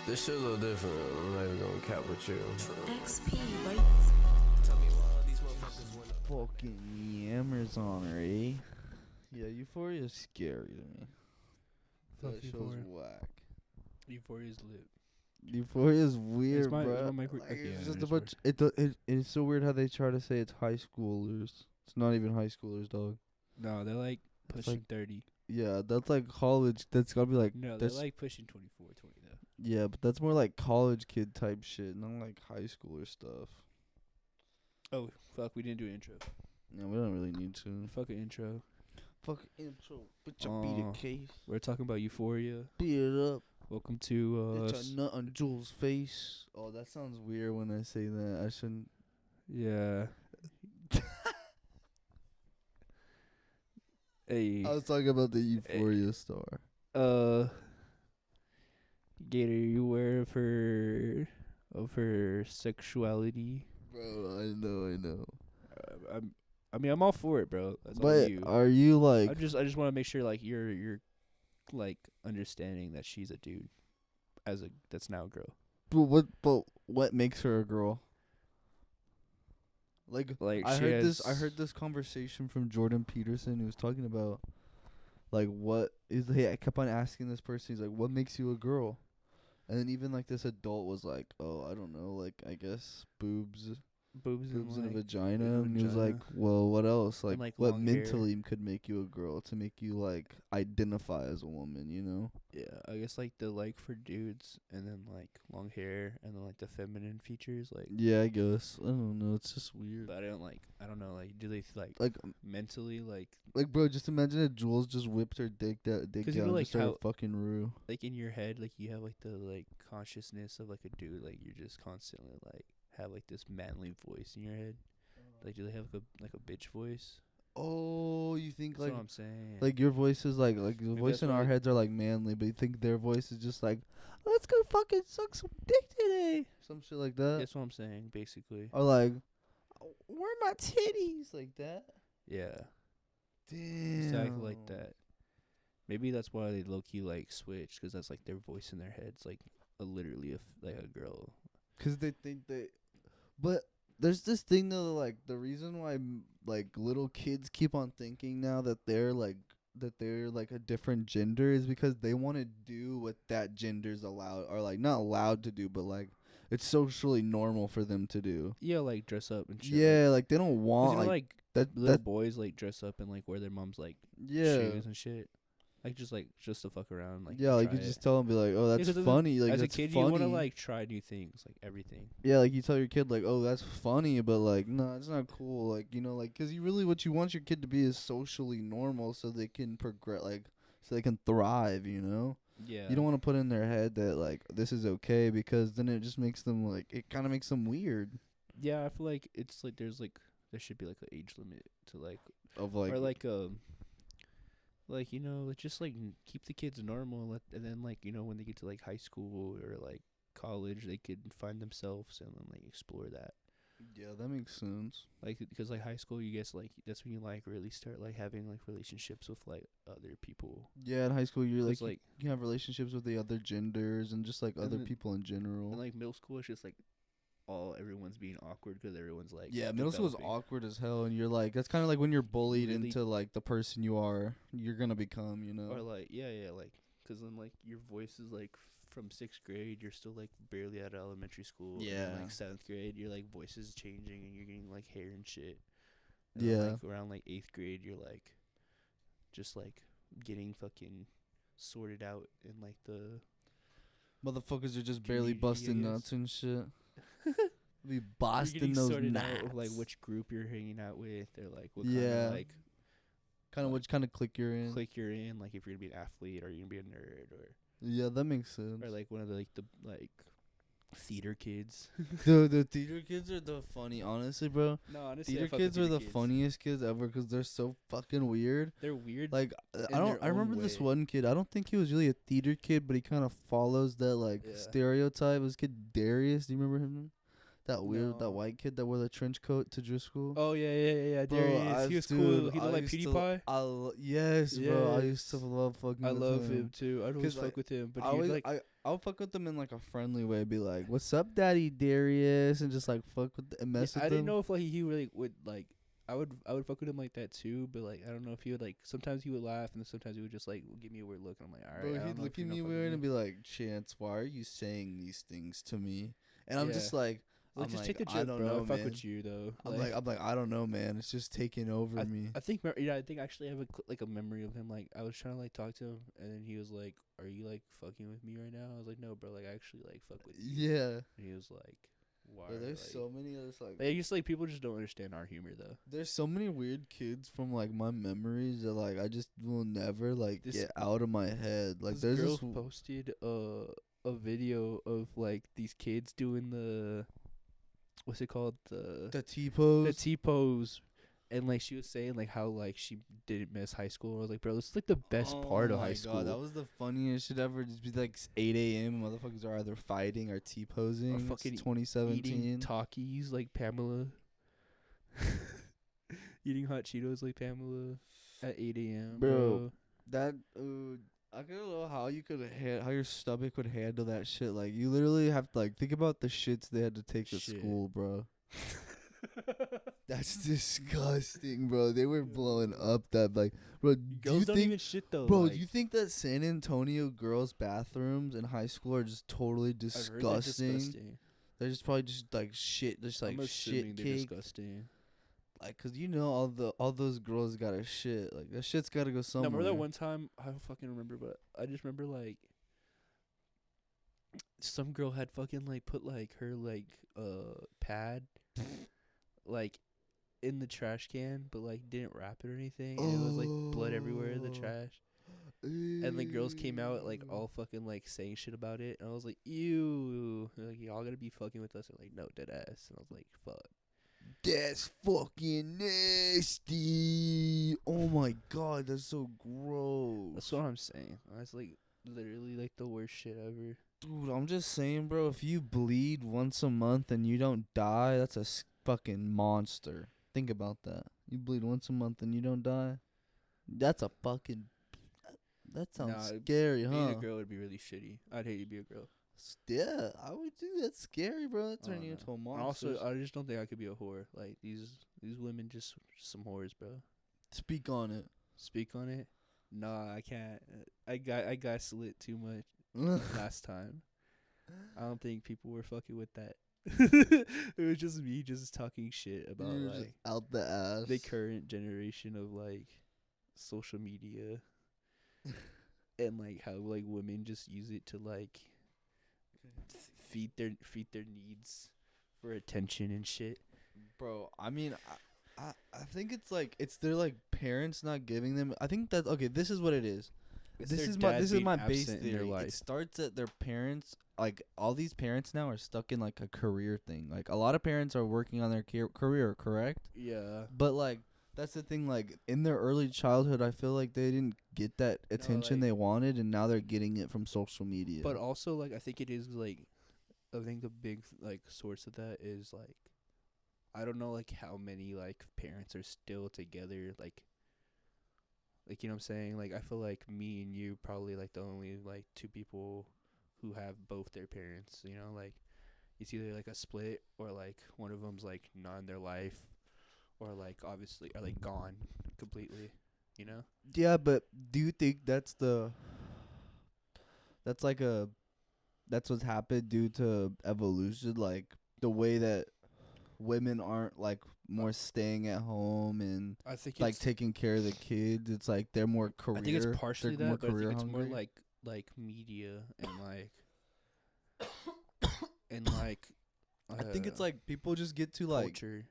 This shit a little different. I'm not even gonna cap with you. XP, right? Tell me why these motherfuckers went up. Fucking yammers on her, eh? Yeah, Euphoria is scary to me. Fuck That show's Euphoria. whack. Euphoria is lit. Euphoria is weird, my- bro. it's my micro- Like, okay, it's yeah, just it a is bunch. It's so weird how they try to say it's high schoolers. It's not even high schoolers, dog. No, they're like It's pushing like- 30. Yeah, that's like college. That's gotta be like. No, they're that's like pushing 24, 20 though. yeah, but that's more like college kid type shit, not like high schooler stuff. Oh, fuck, we didn't do an intro. Yeah, we don't really need to. Fuck an intro. Fuck intro, bitch. I beat Aw. a case. We're talking about Euphoria. Beat it up. Welcome to, Bitch, a nut on Jules' face. Oh, that sounds weird when I say that. I shouldn't. yeah. Hey, I was talking about the Euphoria star. Gator, you aware of her sexuality? Bro, I know. I'm all for it, bro. That's all But you. are you like. I just want to make sure like you're like understanding that she's a dude that's now a girl. But what makes her a girl? Like I she heard has, I heard this conversation from Jordan Peterson who was talking about like what is I kept on asking this person, he's like, what makes you a girl? And then even like this adult was like, oh, I don't know, like I guess boobs boobs and a like, vagina. in a And he was like, vagina. well, what else? Like like, what long hair. mentally could make you a girl to make you like identify as a woman, you know? Yeah, I guess like the like for dudes and then like long hair and then like the feminine features like. Yeah, I guess. I don't know, it's just weird. But I don't know, like do they Like mentally like bro, just imagine if Jules just whipped her dick down 'Cause you and know, like, just started how- fucking Rue. like in your head like you have like the like consciousness of like a dude, like you're just constantly like have like this manly voice in your head. Like do they have like a bitch voice? Oh, you think That's like what I'm saying. like your voice is like the Maybe voice that's in why our they- heads are like manly, but you think their voice is just like, let's go fucking suck some dick today, some shit like that, that's what I'm saying, basically. or like, where are my titties, like that. Yeah. Damn. Exactly like that. Maybe that's why they low key like switch, 'cause that's like their voice in their heads, like literally like a girl. 'Cause they think they, but there's this thing though, like the reason why like little kids keep on thinking now that they're like a different gender is because they want to do what that gender's allowed, or like not allowed to do, but like it's socially normal for them to do. Yeah, like dress up and shit. Yeah, like they don't 'Cause want you know, like like that. little That boys like dress up and like wear their mom's like yeah, shoes and shit. Like just to fuck around. Like yeah. Like try you it. just tell them, be like, oh, that's 'cause as a- funny. Like as a that's kid, funny. you want to like try new things, like everything. Yeah, like you tell your kid like, oh, that's funny, but like, no, it's not cool. Like, you know, like, 'cause you really what you want your kid to be is socially normal, so they can progress, like, so they can thrive. You know, Yeah. you don't want to put in their head that like this is okay, because then it just makes them like it kind of makes them weird. Yeah, I feel like it's like there should be like an age limit to like Of like, or like you know just like keep the kids normal and then like you know when they get to like high school or like college they could find themselves and then like explore that. yeah, that makes sense. Like because like high school you guess like that's when you like really start like having like relationships with like other people. Yeah, in high school you're 'Cause, like you have relationships with the other genders and just like And other then- people in general. And like middle school it's just like everyone's being awkward because everyone's like Yeah, middle school is developing. awkward as hell, and you're like, that's kind of like when you're bullied Really- into like the person you're gonna become, you know. Or like yeah like because then like your voice is like from 6th grade you're still like barely out of elementary school. And then, Yeah. like 7th grade your like voice is changing and you're getting like hair and shit. And then, Yeah. like around like 8th grade you're like just like getting fucking sorted out in like the Motherfuckers are just barely Community, I busting guess. nuts and shit. Be you're busting getting those sorted nuts. out of like which group you're hanging out with or like what Yeah. kind of like Kind of which kind of click you're in. clique you're in, like if you're gonna be an athlete or you're gonna be a nerd Yeah, that makes sense. or like one of the theater kids. The theater kids are the funny, honestly, bro. No, honestly, Theater kids are the funniest kids ever because they're so fucking weird. They're weird. Like in I their remember own this way. one kid. I don't think he was really a theater kid, but he kind of follows that like Yeah. stereotype. This kid Darius, do you remember him? That weird, that No. white kid that wore the trench coat to Driscoll. Oh yeah. Bro, There he is. He was cool. He I looked like used to- PewDiePie. yes, bro. I used to Yes. love fucking. I with love him. him too. I'd always 'Cause, fuck like, with him, but I he always, like I'll fuck with them in like a friendly way. Be like, "What's up, Daddy Darius?" and just like fuck with and mess with I them. didn't know if like he really would like. I would fuck with him like that too, but like I don't know if he would like. Sometimes he would laugh, and then sometimes he would just like give me a weird look, and I'm like, all right. Bro, I don't he'd know look if you're at not me fucking weird with and me. be like, "Chance, why are you saying these things to me?" And I'm Yeah. just like, Like, I'm just like, take the I joke, don't bro. know, I fuck man. with you though. I'm like, I don't know, man. It's just taking over me. I think I think I actually have like a memory of him. Like I was trying to like talk to him, and then he was like, "Are you like fucking with me right now?" I was like, "No, bro. Like I actually like fuck with you." Yeah. And he was like, "Why?" But there's like, so many others like I just like people just don't understand our humor though. there's so many weird kids from like my memories that like I just will never like This- get out of my head. Like This there's girl this posted a video of like these kids doing the what's it called the T-pose. the T pose, and like she was saying like how like she didn't miss high school. I was like, bro, this is like the best part of high school. Oh my god, that was the funniest shit ever. Just be like 8 a.m. Motherfuckers are either fighting or T-posing. Or It's fucking 2017. eating Takis like Pamela. Eating hot Cheetos like Pamela at 8 a.m. Bro. That I don't know how you could how your stomach would handle that shit. Like you literally have to like think about the shits they had to take at Shit. school, bro. That's disgusting, bro. They were blowing up that like, bro. Do Girls you don't think, even shit though. bro? like, Do you think that San Antonio girls' bathrooms in high school are just totally I've heard they're disgusting? They're just probably just like shit, just like I'm shit assuming they're cake. disgusting. Like, 'cause you know all those girls got a shit. Like that shit's gotta go No, somewhere. remember that one time? I don't fucking remember, but I just remember like some girl had fucking like put like her like pad like in the trash can, but like didn't wrap it or anything, and it was like blood everywhere in the trash. And the girls came out like all fucking like saying shit about it, and I was like, ew, like y'all gotta be fucking with us. And like, no, dead ass. And I was like, fuck. That's fucking nasty. Oh my god, that's so gross. That's what I'm saying. That's like literally like the worst shit ever. Dude, I'm just saying, bro, if you bleed once a month and you don't die, that's a fucking monster. Think about that. You bleed once a month and you don't die? That's a fucking... That sounds scary, huh? Being a girl would be really shitty. I'd hate to be a girl. Yeah, I would do. That's scary, bro. That turn you into a And monster. also, I just don't think I could be a whore. Like these women just some whores, bro. Speak on it. Speak on it. Nah, I can't. I got slit too much last time. I don't think people were fucking with that. It was just me just talking shit about You're just like out the ass. the current generation of like social media and like how like women just use it to like feed their needs for attention and shit. Bro, I mean, I think it's like it's their like parents not giving them. I think that okay. This is what it is. It's This their is my dad this is being my base absent in their theory. It life. starts at their parents. Like all these parents now are stuck in like a career thing. Like a lot of parents are working on their career, correct? Yeah. But like that's the thing. Like in their early childhood, I feel like they didn't get that attention like- they wanted, and now they're getting it from social media. But also like I think it is like I think a big like source of that is like I don't know like how many like parents are still together like you know what I'm saying? Like I feel like me and you probably like the only like two people who have both their parents, you know, like it's either like a split or like one of them's like not in their life or like obviously are like gone completely, you know? yeah, but do you think that's what's happened due to evolution? Like the way that women aren't like more staying at home and I think like taking care of the kids. It's like they're more career. I think it's partially they're more that, but I career think it's more hungry. like media and like I think it's like people just get to like culture.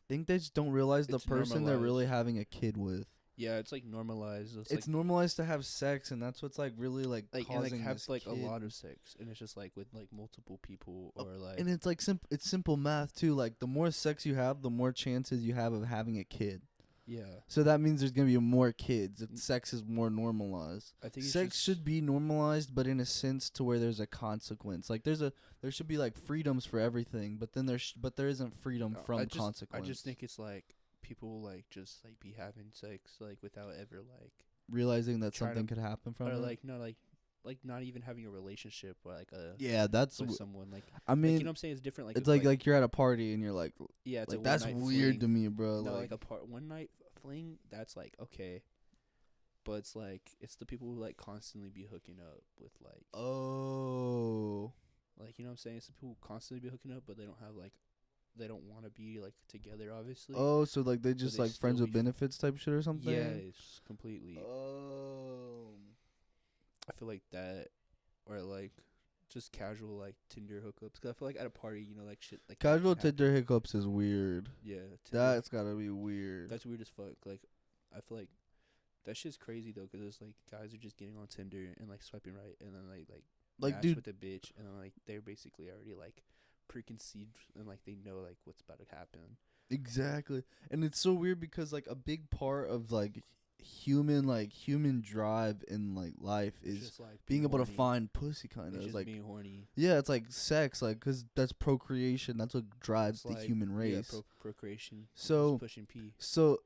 think they just don't realize the It's person they're really normalized. having a kid with. Yeah, it's like normalized. It's normalized to have sex, and that's what's like really like and causing like have this like kid. a lot of sex, and it's just like with like multiple people or like And it's like it's simple math too. Like the more sex you have, the more chances you have of having a kid. Yeah. So that means there's gonna be more kids. Sex is more normalized. I think it's Sex just, should be normalized, but in a sense to where there's a consequence. Like there should be like freedoms for everything, but then there isn't freedom from consequence. I just think it's like people like just like be having sex like without ever like realizing that try to- something could happen from or it. like no like not even having a relationship or like a Yeah, that's. with someone like I mean, like, you know what I'm saying? It's different. Like it's if, like you're at a party and you're like, yeah, it's like a that's one-night weird to fling. me, bro. No, like like a one night fling. That's like okay, but it's like it's the people who like constantly be hooking up with like oh, like you know what I'm saying? It's the people who constantly be hooking up, but they don't have like they don't want to be like together. Obviously. oh, so like they just they like friends still with be benefits type shit or something. Yes, completely. Oh. I feel like that, or like just casual like Tinder hookups. Cause I feel like at a party, you know, like shit like that Casual can happen. Tinder hiccups is weird. Yeah, That's gotta be weird. that's weird as fuck. Like, I feel like that shit's crazy though, 'cause it's like guys are just getting on Tinder and like swiping right, and then like match dude, with a bitch, and then like they're basically already like preconceived and like they know like what's about to happen. exactly. And it's so weird because like a big part of like human drive in like life It's is just like being able to horny. find pussy. Kind It's of just like being horny. yeah, it's like sex, like 'cause that's procreation. That's what drives It's the like, human race. Yeah, procreation. So- just pushing P. So,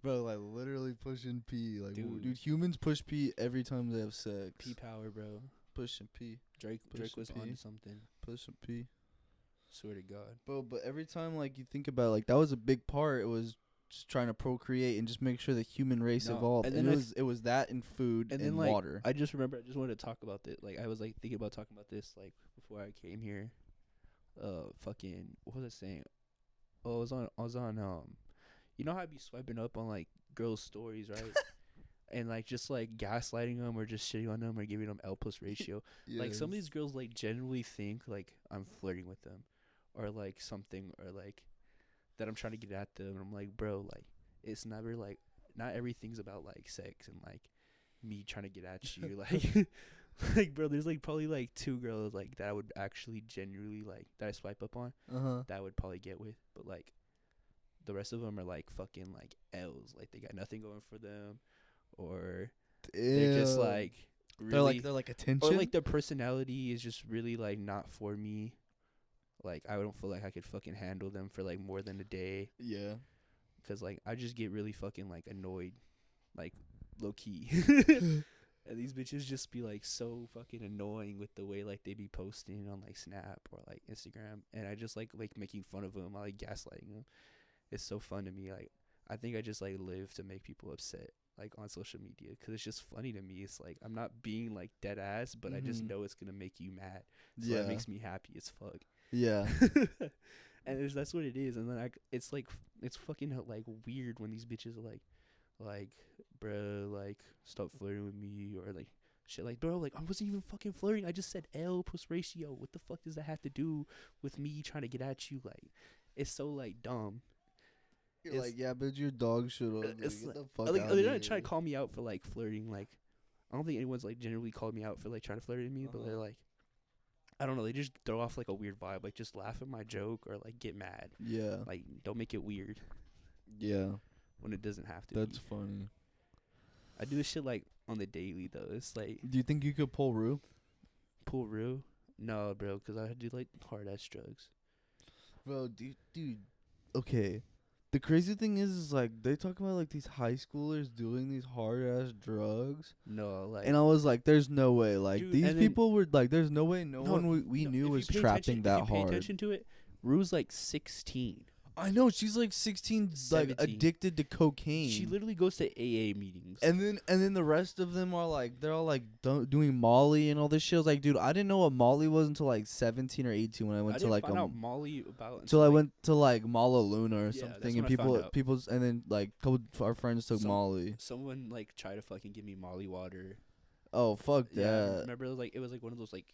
bro, like literally pushing P. Like, dude, humans push P every time they have sex. P power, bro. Pushing P. Drake Pushing was P. onto something. Pushing P. Swear to God. But every time like you think about it, like that was a big part. It was just trying to procreate and just make sure the human race No, evolved. and And, then it was that and food And and, then like water. I just remember I just wanted to talk about this. Like I was like thinking about talking about this like before I came here. Fucking what was I saying? Oh, I was on you know how I'd be swiping up on like girls' stories, right? And like just like gaslighting them or just shitting on them or giving them L plus ratio. Like some of these girls like genuinely think like I'm flirting with them or like something or like that I'm trying to get at them. And I'm like, bro, like it's never like not everything's about like sex and like me trying to get at you. Like like bro, there's like probably like 2 girls like that I would actually genuinely like that I swipe up on that I would probably get with, but like the rest of them are like fucking like L's, like they got nothing going for them, or they're just like really they're like attention. or like their personality is just really like not for me. Like I don't feel like I could fucking handle them for like more than a day, yeah. 'cause like I just get really fucking like annoyed, like low key. And these bitches just be like so fucking annoying with the way like they be posting on like Snap or like Instagram, and I just like making fun of them. I like gaslighting them. It's so fun to me. Like I think I just like live to make people upset like on social media, 'cause it's just funny to me. It's like I'm not being like dead ass, but I just Mhm. know it's gonna make you mad. So Yeah. that makes me happy as fuck. Yeah. And that's what it is. And then it's like it's fucking like weird when these bitches are like bro, like stop flirting with me or like shit. Like bro, like I wasn't even fucking flirting. I just said L plus ratio. What the fuck does that have to do with me trying to get at you? Like it's so like dumb. You're It's- like, yeah, but your dog should have. it's Get like- the fuck like out they're of not trying here. to call me out for like flirting. Like I don't think anyone's like generally called me out for like trying to flirt with me, but they're like, I don't know, they just throw off like a weird vibe, like just laugh at my joke or like get mad. Yeah. Like don't make it weird Yeah. when it doesn't have to. That's be. funny. I do this shit like on the daily though. It's like Do you think you could pull Rue? pull Rue. No, bro, 'cause I do like hard ass drugs. Bro, dude. Okay. The crazy thing is like they talk about like these high schoolers doing these hard ass drugs, No, like and I was like, "There's no way." Like Dude, these and then- people were like, "There's no way." No No, one we no, knew if was you pay trapping attention- that if you pay hard. attention to it, Rue's like 16. I know she's like 16, like 17. addicted to cocaine. She literally goes to AA meetings. and then the rest of them are like they're all like doing Molly and all this shit. I was like, dude, I didn't know what Molly was until like 17 or 18 when I went I to didn't like find out Molly about until I like, went to like Mala Luna or Yeah, that's something, and when I found out. people's and then like a couple of our friends took Molly. someone like tried to fucking give me Molly water. Oh fuck Yeah, that! remember it was like one of those like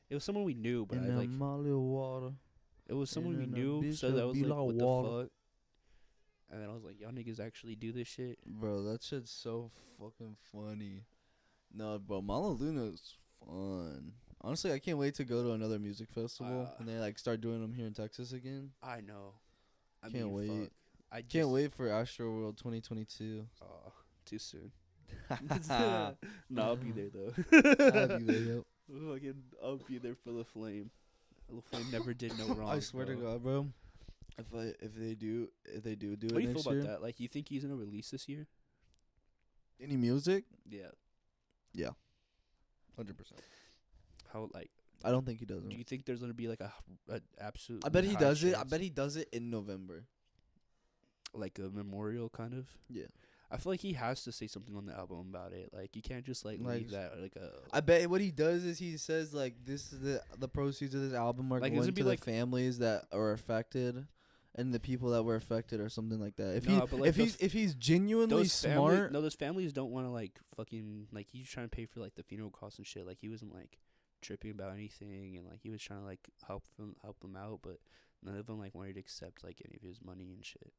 it was someone we knew, but In I the like Molly water. it was someone we in a knew, bitch so that that was be like like what water. the fuck. And then I was like, y'all niggas actually do this shit? Bro, that shit's so fucking funny. No, bro, Mala Luna's fun. Honestly, I can't wait to go to another music festival and they like start doing them here in Texas again. I know. I Can't mean, wait. fuck. I just, Can't wait for Astro World 2022. Oh, too soon. No, I'll be there though. I'll be there, yep. I'll be there full of flame. Little flame never did no wrong. I swear to God, bro. If they do What do it you feel next about year, that? Like, you think he's gonna release this year? any music, Yeah. 100%. How, like, I don't think he does do it. you think there's gonna be like a absolute? I bet he does it. I bet he does it in November. Like a memorial kind of. Yeah. I feel like he has to say something on the album about it. Like, you can't just like Like, leave that like a. I bet what he does is he says like this is the proceeds of this album are Like, going it's to gonna be the like- families that are affected, and the people that were affected or something like that. If No, but, like, if he's genuinely smart, those families don't want to like fucking like he's trying to pay for like the funeral costs and shit. Like, he wasn't like tripping about anything, and like he was trying to like help them out, but none of them like wanted to accept like any of his money and shit.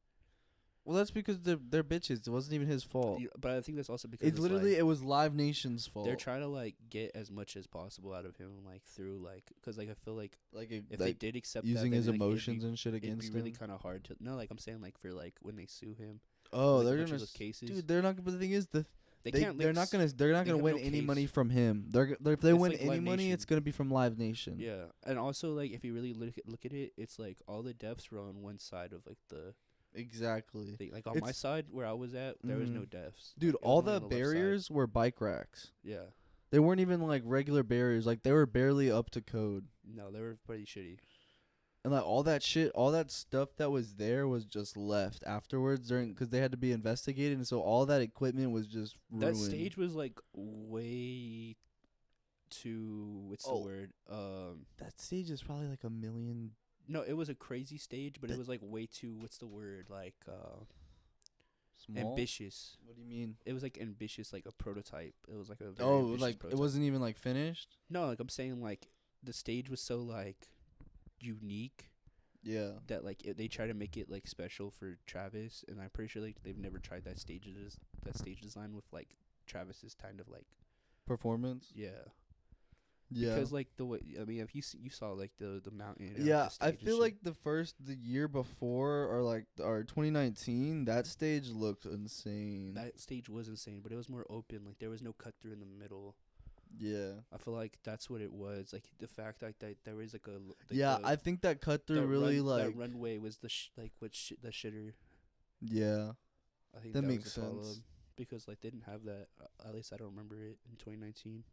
well, that's because they're bitches. It wasn't even his fault. But I think that's also because It's literally like, it was Live Nation's fault. they're trying to like get as much as possible out of him, like through like because like I feel like like if they did accept using that, his then, like, emotions and shit it'd be against really him. kind of hard to like I'm saying like for like when they sue him. Oh, like, a they're bunch gonna of those cases. dude. They're not. But the thing is, They can't. they're not gonna they win have no any money case. from him. If they It's win like any Live money, Nation. it's gonna be from Live Nation. Yeah, and also like if you really look at it, it's like all the deaths were on one side of like the Exactly. thing. Like on my It's- side where I was at, there was no Mhm. deaths. Dude, Like, it was all only the on left side. barriers were bike racks. Yeah, They weren't even like regular barriers. Like they were barely up to code. no, they were pretty shitty. And like all that shit, all that stuff that was there was just left afterwards because they had to be investigated, and so all that equipment was just ruined. That stage was like way too. What's the Oh. word? That stage is probably like $1 million. No, it was a crazy stage, but it That- was like way too. What's the word? Like Small. ambitious. What do you mean? It was like ambitious, like a prototype. It was like a very Oh, ambitious like prototype. it wasn't even like finished. No, like I'm saying, like the stage was so like unique Yeah. that like they try to make it like special for Travis, and I'm pretty sure like they've never tried that stage design with like Travis's kind of like Performance. yeah. Yeah. Because like the way I mean, if you saw like the mountain. Yeah, I feel like the year before or 2019, that stage looked insane. that stage was insane, but it was more open. Like there was no cut through in the middle. Yeah. I feel like that's what it was. Like the fact that there was like a Yeah, I think that cut through really that runway was the the shitter. Yeah. I think That that makes was the problem, sense. because like they didn't have that. At least I don't remember it in 2019.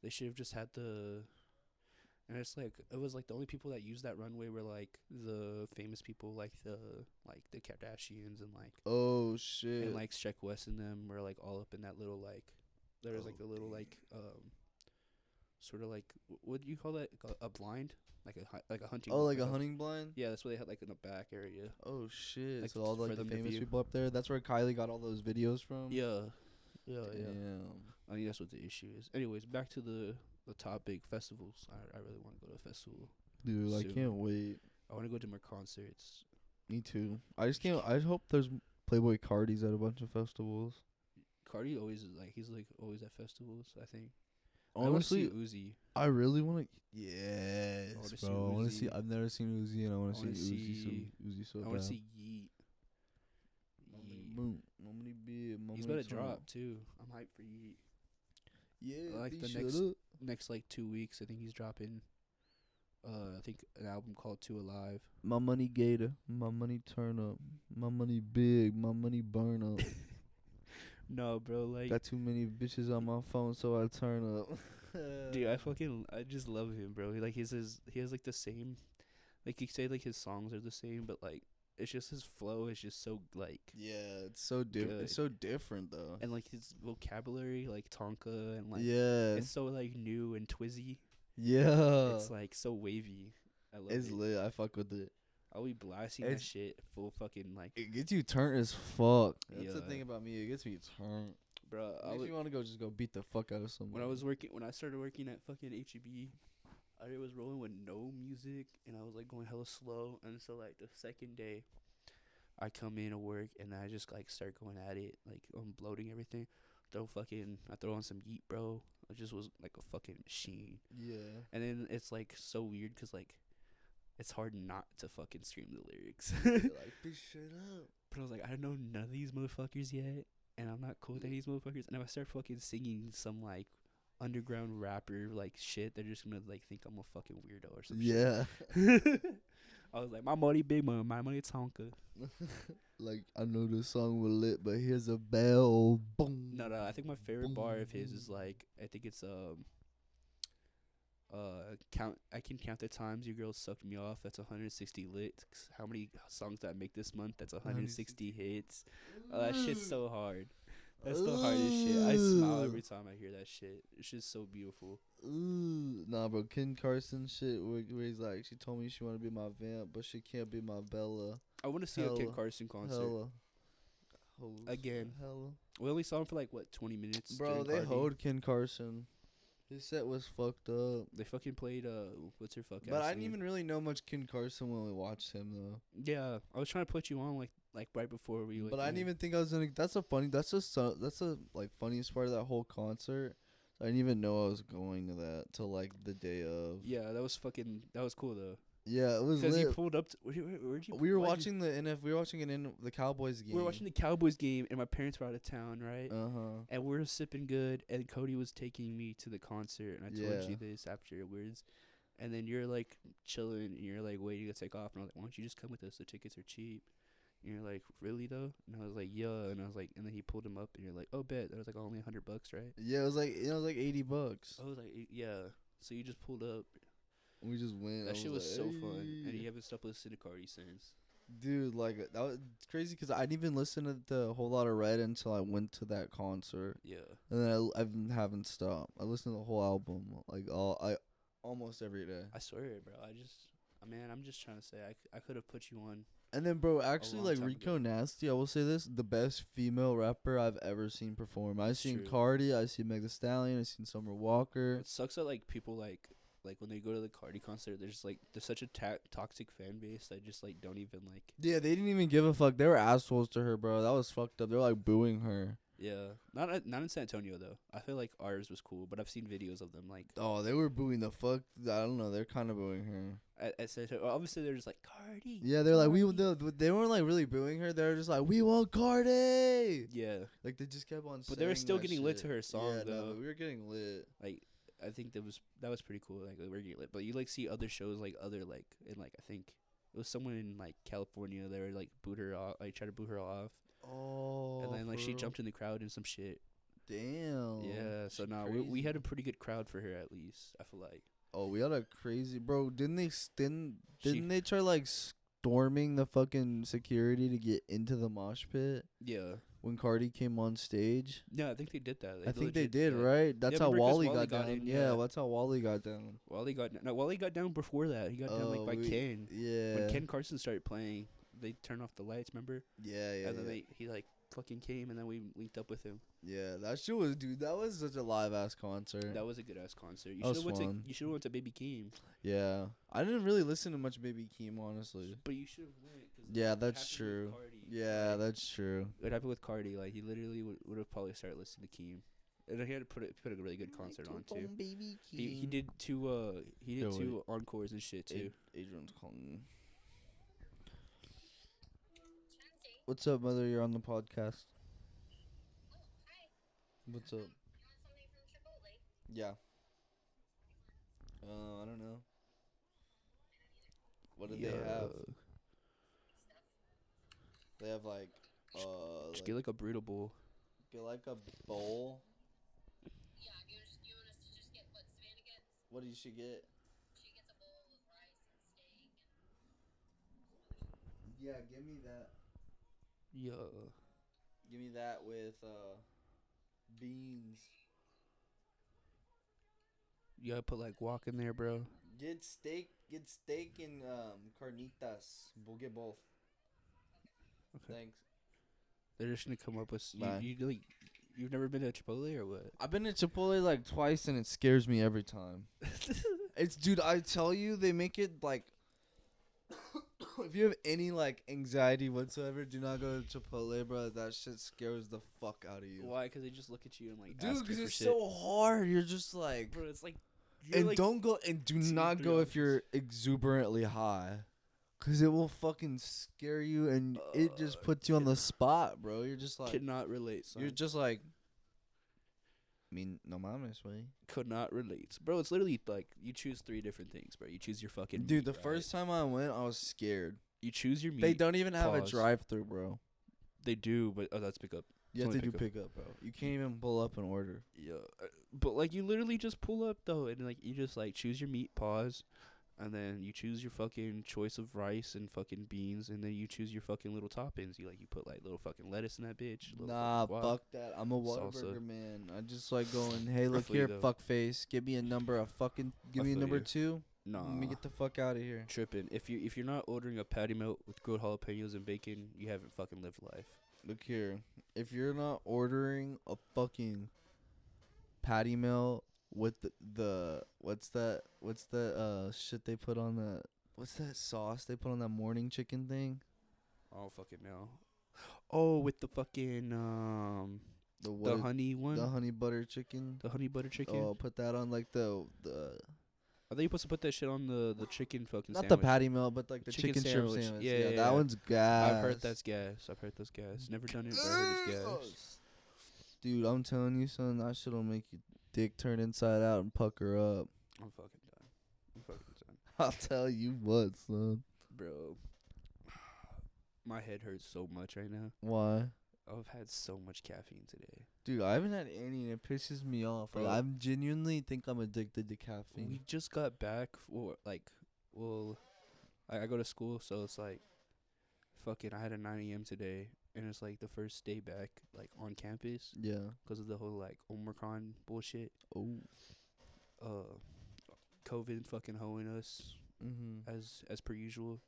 They should have just had the. And it's like it was like the only people that used that runway were like the famous people, like the Kardashians and like Oh shit. and like Sheck West and them were like all up in that little like. There was like a little like sort of like what do you call that, a blind, like a hunting. Oh, like a hunting blind? Yeah, that's what they had like in the back area. Oh shit. Like, So all for like the them to famous view. people up there. That's where Kylie got all those videos from. Yeah. Damn. I think that's what the issue is. Anyways, back to the topic, festivals. I really want to go to a festival. Dude, I Soon. can't wait. I want to go to more concerts. Me too. I just can't. I hope there's Playboy Cardi's at a bunch of festivals. Cardi always is like he's like always at festivals. I think. Honestly, I want to see Uzi. I really want to. Yes, wanna see bro. I want to see. Uzi. I've never seen Uzi, and I want I to wanna see see- Uzi so I bad. want to see Yeet. Yeet. He's about to drop too. I'm hyped for Yeet. Yeah, like the next like 2 weeks. I think he's dropping. I think an album called Two Alive. My money gator, my money turn up, my money big, my money burn up. No, bro, like Got too many bitches on my phone, so I turn up. dude, I just love him, bro. He has like the same, like you say like his songs are the same, but like it's just his flow is just so like, Yeah, it's so different. Good. It's so different though. and like his vocabulary, like Tonka, and like Yeah, it's so like new and twizzy. yeah. It's like so wavy. I love It's it. lit. I fuck with it. I'll be blasting that It's- shit full fucking like, It gets you turned as fuck. That's the Yeah. thing about me. It gets me turned. bro. If you want to go, just go beat the fuck out of someone. When I started working at fucking HEB, I was rolling with no music, and I was like going hella slow. And so like the second day, I come in to work, and I just like start going at it, like I'm bloating everything. I throw on some Yeet, bro. I just was like a fucking machine. Yeah. And then it's like so weird 'cause like it's hard not to fucking scream the lyrics. You're like, bitch, shut up. But I was like, I don't know none of these motherfuckers yet, and I'm not cool with any of these motherfuckers. And if I start fucking singing some like underground rapper like shit, they're just gonna like think I'm a fucking weirdo or some Yeah. shit. I was like, my money big money, my money Tonka. Like, I know the song was lit, but here's a bell. Boom. No, I think my favorite boom, bar of his boom. is like, I think it's I can count the times your girl sucked me off. That's 160 licks. How many songs did I make this month? That's 160 hits. Oh, that shit's so hard. That's the hardest shit. I smile every time I hear that shit. It's just so beautiful. Ooh. Nah, bro, Ken Carson shit where he's like, she told me she want to be my vamp, but she can't be my Bella. I want to see a Kid Hella. Carson concert. Hella. Again. Hella. We only saw him for like, what, 20 minutes? Bro, during they Cardi. hoed Ken Carson. His set was fucked up. They fucking played, what's her fuck But ass I didn't name? even really know much Ken Carson when we watched him, though. Yeah, I was trying to put you on, like right before we, like, But I didn't went. even think I was gonna. That's a like funniest part of that whole concert. I didn't even know I was going to that till like the day of. Yeah, that was cool, though. Yeah, it was Because he lit. pulled up. Where'd you? We were why'd you- watching the NF. We were watching the Cowboys game. We were watching the Cowboys game, and my parents were out of town, right? And we were sipping good, and Cody was taking me to the concert, and I told you this afterwards. And then you're like chilling, and you're like waiting to take off, and I was like, "Why don't you just come with us? The tickets are cheap." And you're like, "Really though?" And I was like, "Yeah." And I was like, and then he pulled him up, and you're like, "Oh, bet." And I was like, "Only $100, right?" Yeah, it was like $80. I was like, "Yeah." So you just pulled up. We just went. That shit was like, so fun, and "Hey." you haven't stopped listening to Cardi since. Dude, like that was crazy because I didn't even listen to the Whole Lot of Red until I went to that concert, Yeah. and then I haven't stopped. I listened to the whole album like almost every day. I swear, bro. I'm just trying to say, I could have put you on. And then, bro, actually, long like time Rico ago. Nasty, I will say this: the best female rapper I've ever seen perform. I've seen True. Cardi, I've seen Meg Thee Stallion, I've seen Summer Walker. It sucks that like people like when they go to the Cardi concert, there's such a toxic fan base that just like don't even like. Yeah, they didn't even give a fuck. They were assholes to her, bro. That was fucked up. They're like booing her. Yeah, not in San Antonio though. I feel like ours was cool, but I've seen videos of them like Oh, they were booing the fuck. I don't know. They're kind of booing her. at San Antonio. Obviously, they're just like Cardi. Yeah, they're like Cardi." they weren't like really booing her. They were just like, we want Cardi. Yeah, Like they just kept on. but they were saying still that getting lit shit. to her song Yeah, no, though. but we were getting lit. Like I think that was pretty cool. Like we're getting lit, but you like see other shows like other like in like I think it was someone in like California. They were like booed her off, like try to boo her off, Oh. and then like for she real? jumped in the crowd and some shit. Damn. Yeah, so She nah, we had a crazy. pretty good crowd for her at least. I feel like. Oh, we had a crazy bro. Didn't She- they try like storming the fucking security to get into the mosh pit Yeah, when Cardi came on stage? yeah, I think they did that. I think they legit did, that. right? That's how remember 'cause Wally Wally got got down. in, Yeah, yeah. that's how Wally got down. Wally got down before that. He got down like by Ken. Yeah. When Ken Carson started playing, they turned off the lights. Remember? Yeah, yeah, And then yeah. he like fucking came, and then we linked up with him. Yeah, that shit was, dude. That was such a live ass concert. That was a good ass concert. You That was should have went fun. to went to Baby Keem, Yeah, I didn't really listen to much Baby Keem, honestly. but you should have went. Cause Yeah, it that's happened with true. Cardi. Yeah, Like, that's true. it happened with Cardi. Like he literally would have probably started listening to Keem, and he had to put a really good concert on too. Baby He did two Yo, wait. two encores and shit too. Adrian's calling. What's up, mother? You're on the podcast. What's up? Yeah. I don't know. What do they have? They have like, Just get like a burrito bowl. get like a bowl. What you should get? Yeah, give me that. Yeah. Give me that with beans. You gotta put like guac in there, bro. Get steak and carnitas. We'll get both. Okay. Thanks. They're just gonna come up with Bye. you've never been to Chipotle or what? I've been to Chipotle like twice and it scares me every time. It's dude, I tell you, they make it like if you have any like anxiety whatsoever, do not go to Chipotle, bro. That shit scares the fuck out of you. Why? Because they just look at you and like Dude, ask you because for it's shit. so hard. You're just like, Bro, it's like And like, don't go and do 2, not 3 go if ounces. you're exuberantly high. Cause it will fucking scare you and it just puts you on the spot, bro. You're just like Cannot relate, son. you're just like I mean, no mames, way. Could not relate, bro. It's literally like you choose 3 different things, bro. You choose your fucking Dude, meat, the right? first time I went, I was scared. You choose your meat. They don't even have a pause. drive-through, bro. They do, but that's pickup. You have only to do pickup. pickup, bro. You can't even pull up and order. Yeah, but like you literally just pull up though, and like you just like choose your meat, pause, and then you choose your fucking choice of rice and fucking beans, and then you choose your fucking little toppings. You put like little fucking lettuce in that bitch. little Nah, fucking guac. fuck that. I'm a salsa. Whataburger man. I just like going, hey, look feel you, here, though. fuck face. Give me a number of fucking. Give I me a feel number you. 2. Nah, Let me get the fuck out of here. tripping. If you're not ordering a patty melt with grilled jalapenos and bacon, you haven't fucking lived life. Look here. If you're not ordering a fucking patty melt with the what's that shit they put on the what's that sauce they put on that morning chicken thing? I don't fucking know. Oh, with the fucking the honey one, the honey butter chicken. the honey butter chicken. Oh, put that on like the I think you're supposed to put that shit on the chicken fucking not sandwich. the patty melt, but like the chicken strip sandwich. sandwich. Yeah, yeah, that one's gas. I've heard that's gas. Never done it, but I heard it's gas. Dude, I'm telling you, son, that shit'll make your dick turn inside out and pucker up. I'm fucking done. I'll tell you what, son. Bro. My head hurts so much right now. Why? I've had so much caffeine today. Dude, I haven't had any, and it pisses me off. Like, Bro. I genuinely think I'm addicted to caffeine. We just got back for I go to school, so it's like fucking I had a 9 a.m. today, and it's like the first day back like on campus Yeah. because of the whole like Omicron bullshit. Oh. COVID fucking hoeing us Mm-hmm. as per usual.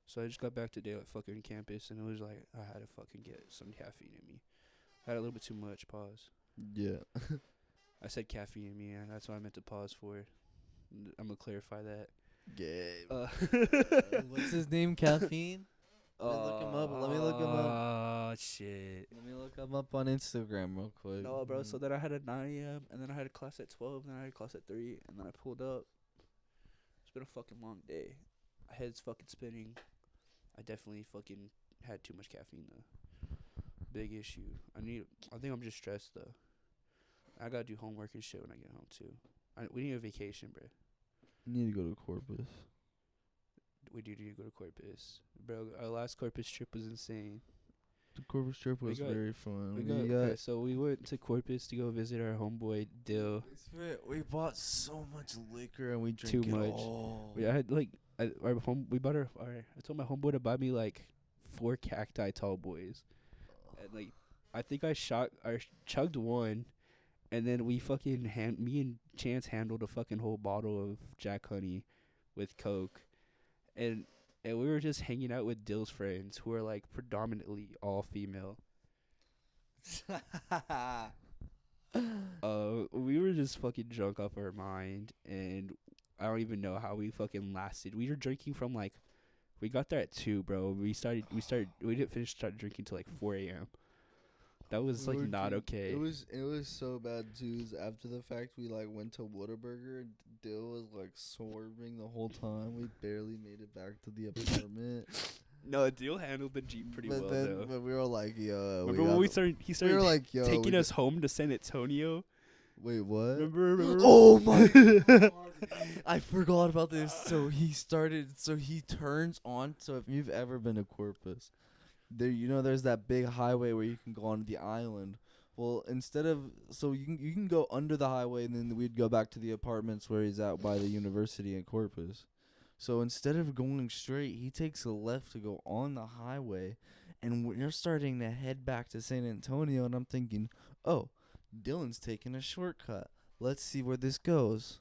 So I just got back today at fucking campus, and it was like I had to fucking get some caffeine in me. I had a little bit too much. Pause. Yeah. I said caffeine in me, and that's what I meant to pause for. I'm gonna clarify that. Yeah. What's his name? Caffeine? Let me look him up. Let me look him up. Oh shit. Let me look him up on Instagram real quick. No, bro. So then I had a 9 a.m. and then I had a class at 12, and then I had a class at 3, and then I pulled up. It's been a fucking long day. My head's fucking spinning. I definitely fucking had too much caffeine though. Big issue. I think I'm just stressed though. I gotta do homework and shit when I get home too. We need a vacation, bro. You need to go to Corpus. We do need to go to Corpus, bro. Our last Corpus trip was insane. The Corpus trip was got- very fun. Okay, so we went to Corpus to go visit our homeboy Dill. We bought so much liquor and we drank Too it much. all. I had like I told my homeboy to buy me like 4 cacti tall boys, and like I think I chugged one, and then we fucking me and Chance handled a fucking whole bottle of Jack Honey with Coke, and we were just hanging out with Dill's friends who are like predominantly all female. We were just fucking drunk off our mind, and I don't even know how we fucking lasted. We were drinking from like, we got there at 2, bro. We didn't start drinking till like 4 a.m. That was like not okay. It was so bad too. After the fact, we like went to Whataburger. And Dill was like swerving the whole time. We barely made it back to the apartment. No, Deal handled the Jeep pretty well though. But we were like, yo. Remember when he started we were like, yo, taking us home to San Antonio? Wait, what? Remember? Oh my god. I forgot about this. So he turns on. So if you've ever been to Corpus, there's that big highway where you can go onto the island. Well, you can go under the highway, and then we'd go back to the apartments where he's at by the university in Corpus. So instead of going straight, he takes a left to go on the highway, and we're starting to head back to San Antonio, and I'm thinking, oh, Dylan's taking a shortcut. Let's see where this goes.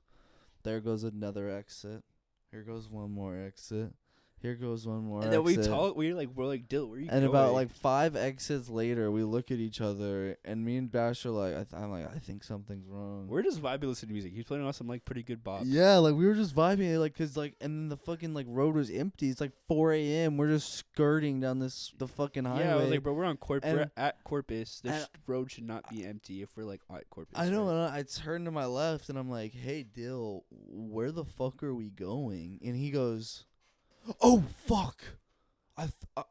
There goes another exit. Here goes one more exit. Here goes one more And then we exit. talk. We're like, Dill, where are you And going? about like 5 exits later, we look at each other, and me and Bash are like, I'm like, I think something's wrong. We're just vibing, listening to music. He's playing on some like pretty good bop. Yeah, like we were just vibing, like, cause like, and then the fucking like road was empty. It's like 4 a.m. We're just skirting down the fucking highway. Yeah, I was like, bro, we're on Corpus. And- We're at Corpus. The and- road should not be empty if we're like at Corpus. I know, right? and I turned to my left, and I'm like, hey, Dill, where the fuck are we going? And he goes, oh fuck,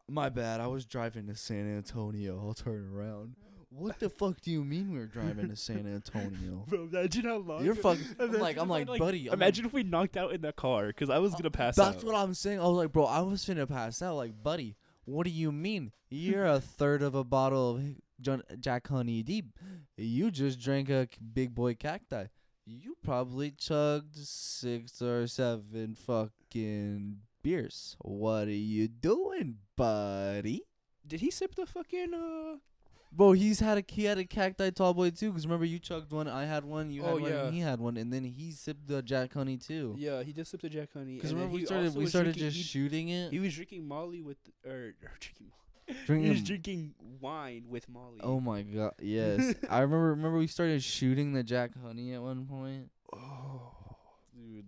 my bad. I was driving to San Antonio. I'll turn around. What the fuck do you mean we're driving to San Antonio? Bro, imagine how long. You're fucking. I'm like, buddy. Imagine if we knocked out in the car, because I was gonna pass That's out. what I'm saying. I was like, bro, I was finna pass out. Like, buddy, what do you mean? You're a third of a bottle of Jack Honey deep. You just drank a big boy cacti. You probably chugged 6 or 7 fucking beers. What are you doing, buddy? Did he sip the fucking Bro, he had a cacti tall boy too. Cause remember you chugged one, I had one, you had one, yeah. and he had one, and then he sipped the Jack Honey too. Yeah, he did sip the Jack Honey. Cause and then remember he also we was started drinking- just he- shooting it. He was drinking Molly with drinking. He Drinking- was drinking wine with Molly. Oh my god, yes. I remember we started shooting the Jack Honey at one point. Oh, dude.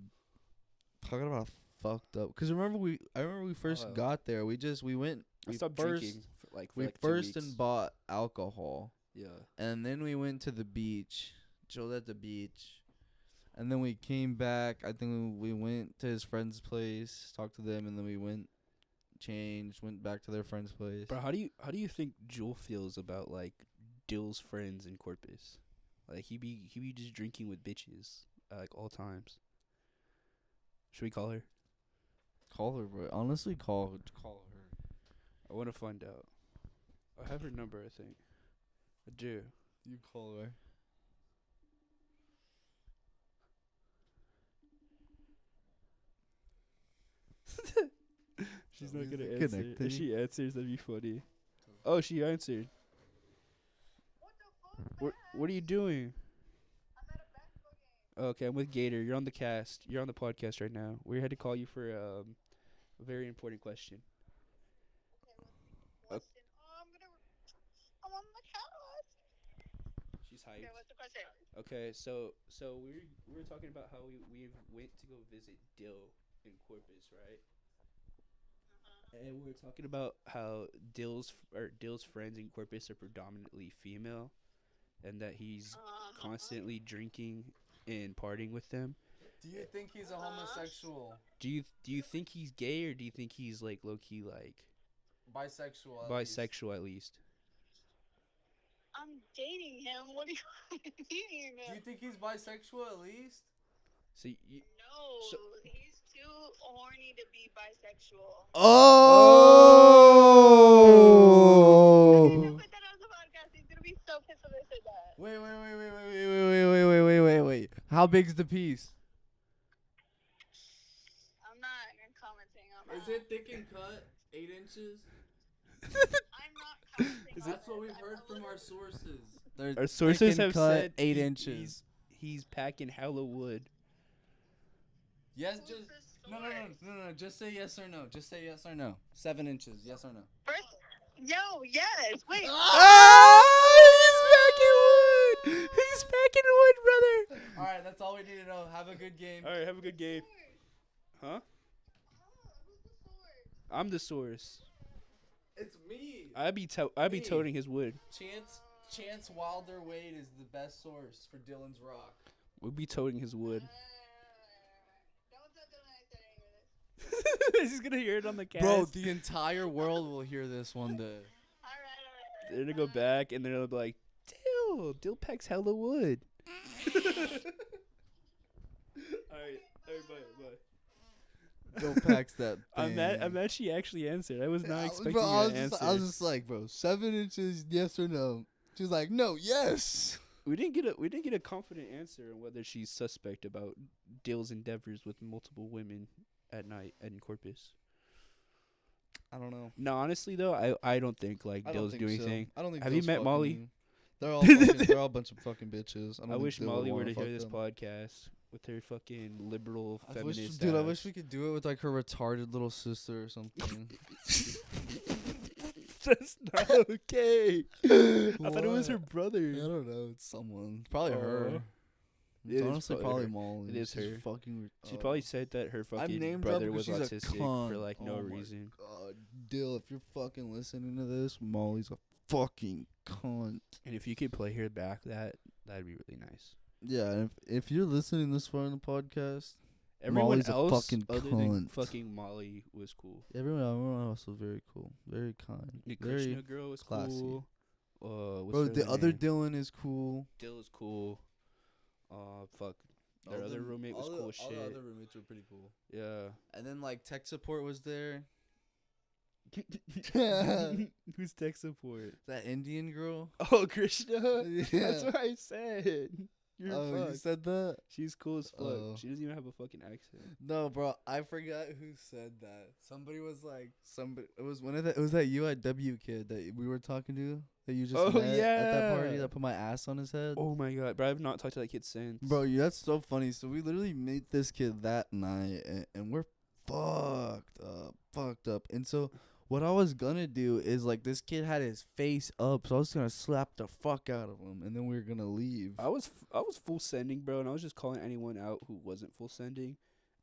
Talking about fucked up. Cause I remember we first got there. We went. I stopped first, drinking for We like 2 first weeks. and bought alcohol, Yeah. and then we went to the beach, chilled at the beach, and then we came back. I think we went to his friend's place, talked to them, and then we went back to their friend's place. Bro, how do you think Jewel feels about like Dill's friends in Corpus? Like he be just drinking with bitches like all times. Should we call her? Call her, bro. Honestly, call her. I want to find out. I have her number, I think. I do. You call her. She's Oh, not gonna is it answer. connecting? If she answers, that'd be funny. Oh, she answered. What are you doing? Okay, I'm with Gator. You're on the cast. You're on the podcast right now. We had to call you for a very important question. I'm on the cast. She's hyped. Okay, what's the question? Okay, so we were talking about how we went to go visit Dill in Corpus, right? And we were talking about how Dill's friends in Corpus are predominantly female, and that he's constantly drinking and partying with them. Do you think he's a homosexual? Do you think he's gay, or do you think he's like low key like Bisexual. bisexual at least? I'm dating him. What do you mean? Do you think he's bisexual at least? So you, No, So- he's too horny to be bisexual. Oh! I'm gonna put that on the podcast. He's gonna be so pissed when I said that. Wait. How big's the piece? I'm not commenting on that. Is it thick and cut? 8 inches? I'm not commenting on That's what this. we've I'm heard a from little- our sources. our sources have said 8 he- inches. He's packing hella wood. Yes, Who's just this no. Just say yes or no. Just say yes or no. 7 inches. Yes or no. First, yes. Wait. Ah, he's packing wood. He's packing wood, brother. All right, that's all we need to know. Have a good game. All right, have a good game. Huh? Who's the source? I'm the source. It's me. I be Me. toting his wood. Chance Wilder Wade is the best source for Dylan's Rock. We'll be toting his wood. Don't tell Dylan I said any of this. He's gonna hear it on the cast. Bro, the entire world will hear this one day. Alright. They're gonna go back and then they'll be like, Dill packs hella wood. Alright, bye. Dill packs that I'm thing. mad she actually answered. I was not expecting Bro, you to answer. I was just like, bro, 7 inches, yes or no? She was like, no, yes. We didn't get a confident answer on whether she's suspect about Dill's endeavors with multiple women at night in Corpus. I don't know. No, honestly though, I don't think like I don't Dill's think doing so. anything. I don't think. Have you Dill's met fucking Molly? you. They're all a bunch of fucking bitches. I don't wish think Dill would Molly were wanna to hear fuck this them. podcast. with her fucking liberal I wish, feminist. dude, I ass. wish we could do it with like her retarded little sister or something. That's not okay. I thought it was her What? brother. I don't know. It's someone. Probably her. It It's is honestly probably probably her. Molly. It is She's her. fucking. She probably said that her fucking named brother her was because she's a autistic for cunt. like no Oh my reason. God, Dill, if you're fucking listening to this, Molly's a fucking cunt. And if you could play her back, that'd be really nice. Yeah, and if you're listening this far in the podcast, Everyone Molly's a else fucking other than cunt. fucking Molly was cool. everyone else was very cool, very kind, The very. Krishna girl was classy. cool. What's Bro, her the other name? Dylan is cool. Dill is cool. Fuck. Their other roommate was cool All shit. the other roommates were pretty cool. Yeah. And then like tech support was there. Who's tech support? That Indian girl. Oh, Krishna. Yeah. That's what I said. You're Oh, you fucked. said that? She's cool as fuck. Oh. She doesn't even have a fucking accent. No, bro, I forgot who said that. Somebody was like, it was one of the, it was that UIW kid that we were talking to that you just Oh, met at that party yeah. that put my ass on his head. Oh my god, bro! I've not talked to that kid since. Bro, that's so funny. So we literally met this kid that night, and we're fucked up. And so what I was gonna do is like this kid had his face up, so I was gonna slap the fuck out of him, and then we were gonna leave. I was full sending, bro, and I was just calling anyone out who wasn't full sending,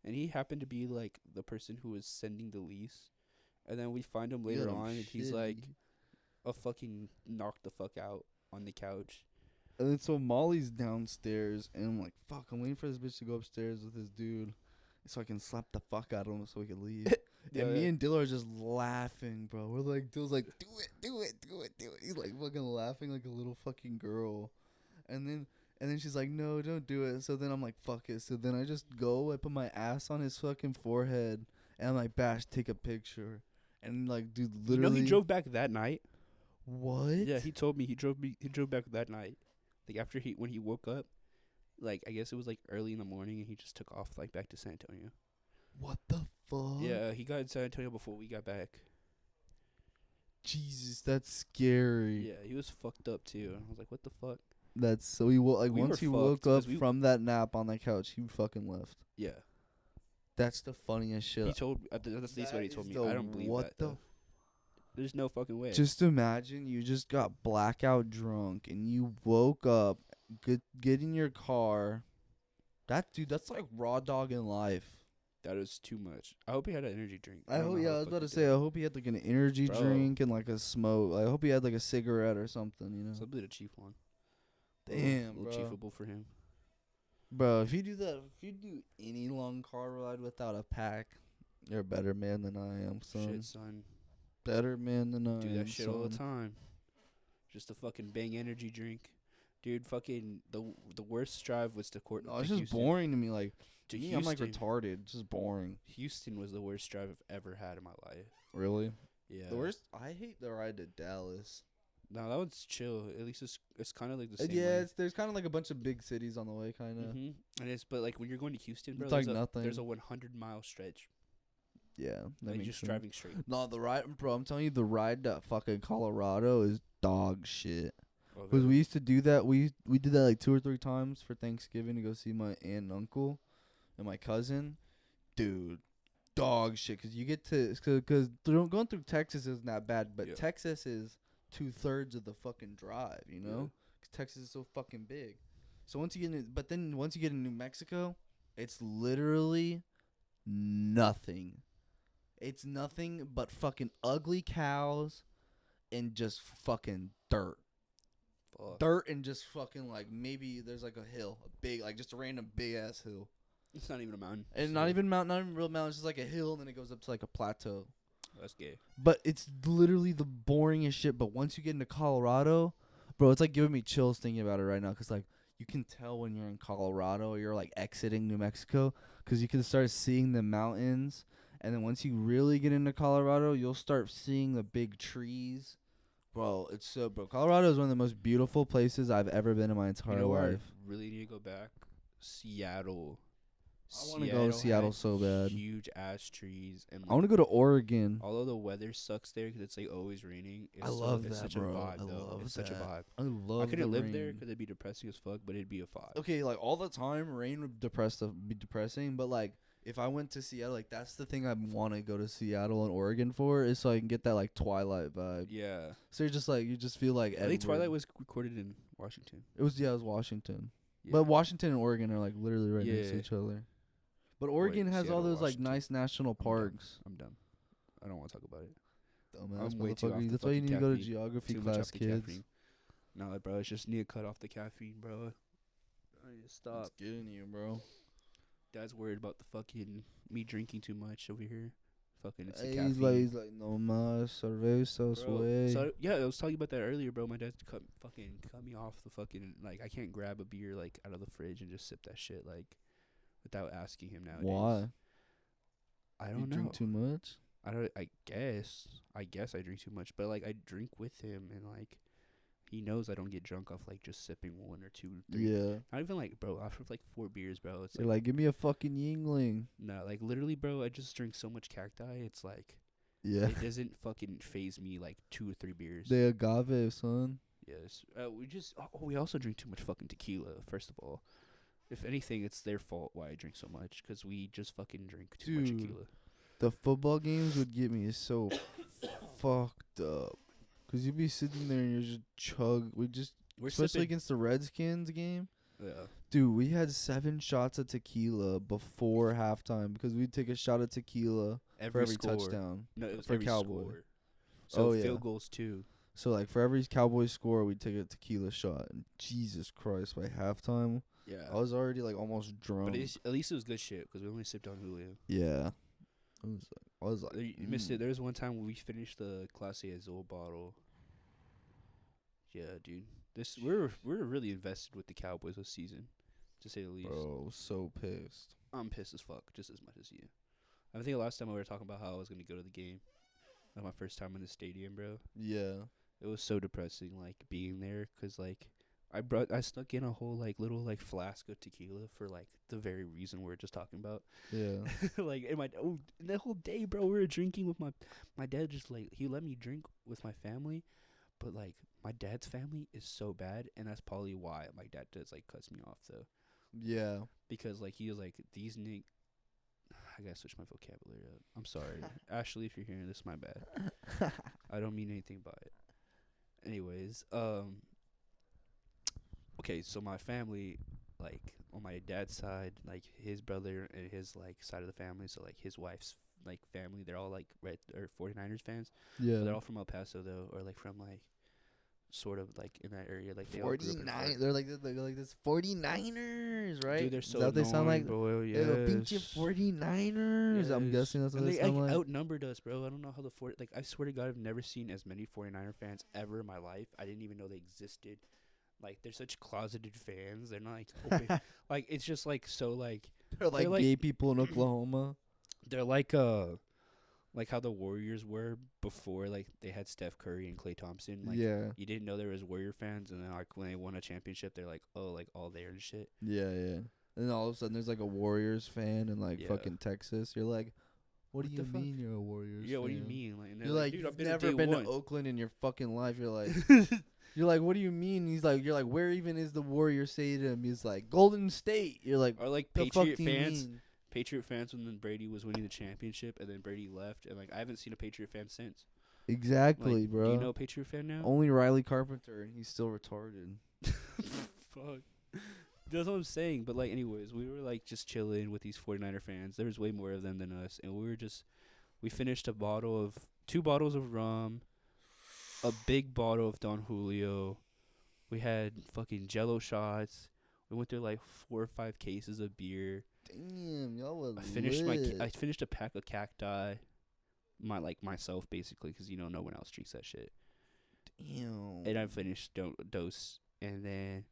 and he happened to be like the person who was sending the least. And then we find him later Yeah, on, and he's like shitty. a fucking knocked the fuck out on the couch. And then so Molly's downstairs, and I'm like, fuck, I'm waiting for this bitch to go upstairs with this dude, so I can slap the fuck out of him so we can leave. Yeah, And me yeah. and Dill are just laughing, bro. We're like, Dill's like, do it. He's like fucking laughing like a little fucking girl. And then she's like, no, don't do it. So then I'm like, fuck it. So then I just go, I put my ass on his fucking forehead, and I'm like, Bash, take a picture. And like, dude, You literally. know he drove back that night. What? Yeah, he told me he drove back that night. Like after when he woke up, like I guess it was like early in the morning, and he just took off like back to San Antonio. What the fuck? Yeah, he got in San Antonio before we got back. Jesus, that's scary. Yeah, he was fucked up too. And I was like, what the fuck? That's so he like We once were he woke fucked 'cause up we- from that nap on the couch, he fucking left. Yeah, That's the funniest shit. he told. That's at least what he That told is me. the I don't believe what that. the Though. There's no fucking way. Just imagine you just got blackout drunk and you woke up, get in your car. That's like raw dog in life. that is too much. I hope he had an energy drink. I don't hope. know Yeah, how I the was fuck about to he say. did I it. hope he had like an energy Bro. drink and like a smoke. I hope he had like a cigarette or something. You know. Something the chief one. Damn, little bro. chiefable for him. Bro, if you do any long car ride without a pack, you're a better man than I am, son. Shit, son. Better man than I Do am. that shit all the son. time. Just a fucking bang energy drink. Dude, fucking the worst drive was to court. No, to it's just Houston. boring to me. Like, To me, I'm like Houston. retarded. It's just boring. Houston was the worst drive I've ever had in my life. Really? Yeah. The worst. I hate the ride to Dallas. No, that one's chill. At least it's kind of like the same. Yeah, way. there's kind of like a bunch of big cities on the way, kind of. Mhm. And it's but like when you're going to Houston, bro, It's like there's nothing. a 100-mile stretch. Yeah, that Like makes just sense. driving straight. No, the ride, bro. I'm telling you, the ride to fucking Colorado is dog shit. Oh, Because really? we used to do that. We did that like 2 or 3 times for Thanksgiving to go see my aunt and uncle and my cousin. Dude, dog shit. Because you get to because going through Texas isn't that bad, but Yeah. Texas is 2/3 of the fucking drive. You know, Yeah. 'Cause Texas is so fucking big. So once you get in, but then once you get in New Mexico, it's literally nothing. It's nothing but fucking ugly cows and just fucking dirt. Fuck. Dirt and just fucking like maybe there's like a hill, a big like just a random big ass hill, It's not even a mountain. and so not even real mountain, it's just like a hill, and then it goes up to like a plateau. That's gay. But it's literally the boringest shit. But once you get into Colorado, bro, it's like giving me chills thinking about it right now, cause like you can tell when you're in Colorado, you're like exiting New Mexico, cause you can start seeing the mountains, and then once you really get into Colorado, you'll start seeing the big trees. Bro, it's so bro. Colorado is one of the most beautiful places I've ever been in my entire You know where I life. really need to go back? Seattle. I want to go to Seattle had so bad. Huge ass trees and I want to go to Oregon. although the weather sucks there because it's like always raining. It's I love it's that, such bro. a vibe I though. love It's that. such a vibe. I love. I couldn't the live there rain. because it'd be depressing as fuck, but it'd be a vibe. Okay, like all the time, rain would be depressing. But like, if I went to Seattle, like that's the thing I want to go to Seattle and Oregon for, is so I can get that like Twilight vibe. Yeah. So you're just like you just feel like I think Edward. Twilight was recorded in Washington. It was Washington. Yeah. But Washington and Oregon are like literally right next to Yeah. each other. But Oregon has all Seattle, those Washington. like nice national parks. I'm done. I don't want to talk about it. Dumbass I'm way too off motherfucker. the That's why you fucking need to go to caffeine. geography Too much class, off the kids. caffeine. No, bro, it's just need to cut off the caffeine, bro. I need to stop. It's getting you, bro. Dad's worried about the fucking me drinking too much over here. Fucking it's the He's caffeine. like, no más cervezas, Bro, way. so yeah, I was talking about that earlier, bro. My dad cut me off the fucking like I can't grab a beer like out of the fridge and just sip that shit like without asking him nowadays. Why? I You don't know. drink too much? I guess I drink too much, but like I drink with him and like he knows I don't get drunk off like just sipping 1 or 2 or 3. Yeah. Not even like, bro, after like 4 beers, bro. It's You're like, like, give me a fucking Yingling. no, like literally, bro. I just drink so much cacti. It's like Yeah. it doesn't fucking phase me like 2 or 3 beers. The agave, son. Yes. We also drink too much fucking tequila. First of all, if anything, it's their fault why I drink so much because we just fucking drink too much Dude. tequila. The football games would get me so fucked up. Cause you'd be sitting there and you're just chug. We're Especially sipping. against the Redskins game. Yeah. Dude, we had 7 shots of tequila before halftime because we'd take a shot of tequila for every score. touchdown. No, it was for every Cowboy. score. So Oh, yeah. field goals too. So like for every Cowboy score, we'd take a tequila shot. And Jesus Christ, by halftime, Yeah. I was already like almost drunk. But at least it was good shit because we only sipped on Julio. Yeah. I was like, You missed it. There was one time when we finished the Clase Azul bottle. Yeah, dude. We're really invested with the Cowboys this season, to say the least. bro, I was so pissed. I'm pissed as fuck, just as much as you. I think last time we were talking about how I was gonna go to the game, like my first time in the stadium, bro. Yeah. It was so depressing, like being there, 'cause like I snuck in a whole like little like flask of tequila for like the very reason we were just talking about. Yeah. Like in the whole day, bro, we were drinking with my dad. Just like he let me drink with my family, but like my dad's family is so bad, and that's probably why my dad does like cuts me off though, Yeah. because like he was like these I gotta switch my vocabulary up. I'm sorry, Ashley, if you're hearing this, my bad. I don't mean anything by it. Anyways, okay, so my family, like on my dad's side, like his brother and his like side of the family, so like his wife's like family, they're all like 49ers fans. Yeah. They're all from El Paso though, or like from like sort of like in that area. Like they all grew up in 49. Florida. They're like this 49ers, right? Dude, they're Is so that what they sound like? bro. They're the pinche 49ers. I'm Yes. guessing that's what And they they sound like like. outnumbered us, bro. I don't know how like I swear to God, I've never seen as many 49er fans ever in my life. I didn't even know they existed. Like they're such closeted fans. They're not like open. Like it's just like so like They're like like- gay people in Oklahoma. they're like how the Warriors were before like they had Steph Curry and Klay Thompson. Like Yeah. you didn't know there was Warrior fans, and then like when they won a championship, they're like, oh, like all there and shit. Yeah, yeah. And then all of a sudden there's like a Warriors fan in like Yeah. fucking Texas. You're like, what do What you the fuck? mean you're a Warriors Yeah, what do you fan? mean? Like, and they're You're like, dude, you've I've been never to been day one. to Oakland in your fucking life. You're like, you're like, what do you mean? You're like, where even is the Warrior Stadium? He's like, Golden State. You're like, Or like the fuck Patriot do you fans. mean? Patriot fans when then Brady was winning the championship, and then Brady left, and like I haven't seen a Patriot fan since. Exactly, Like, bro. Do you know a Patriot fan now? Only Riley Carpenter, and he's still retarded. Fuck. That's what I'm saying. But like, anyways, we were like just chilling with these 49er fans. There was way more of them than us, and we finished 2 bottles of rum, a big bottle of Don Julio. We had fucking Jello shots. We went through like 4 or 5 cases of beer. Damn, y'all was I finished lit. I finished a pack of cacti, myself basically, 'cause no one else drinks that shit. Damn. And I finished dose, and then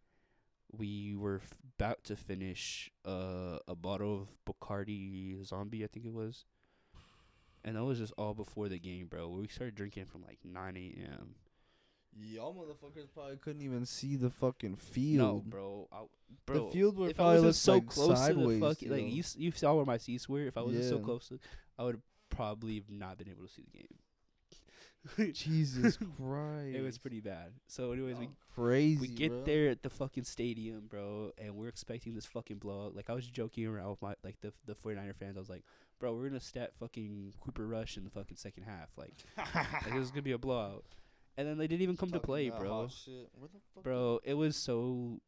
we were about to finish a bottle of Bacardi Zombie, I think it was. And that was just all before the game, bro. We started drinking from like 9 a.m. Y'all motherfuckers probably couldn't even see the fucking No, field. bro. The field would if I probably wasn't look so like close sideways. to the fucking, like you saw where my seats were. If I wasn't so Yeah. close, I would have probably have not been able to see the game. Jesus Christ. It was pretty bad. So, anyways, crazy. we get bro. there at the fucking stadium, bro, and we're expecting this fucking blowout. Like, I was joking around with my the 49er fans. I was like, bro, we're gonna stat fucking Cooper Rush in the fucking second half. Like this is gonna be a blowout. And then they didn't even come to play, bro. Where the fuck Bro, it was so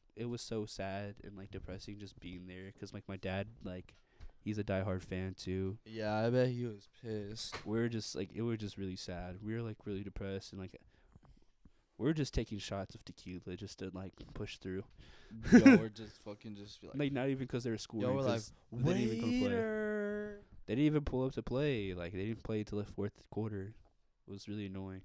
sad and like depressing just being there, 'cause like my dad, like, he's a diehard fan too. Yeah, I bet he was pissed. We're just like, it was just really sad. We were like really depressed, and like we're just taking shots of tequila just to like push through. Yo, we're just fucking just be Like not even 'cause they were scoring. yo, we're like, 'cause they didn't even come play. waiter. They didn't even pull up to play. Like they didn't play until the fourth quarter. It was really annoying.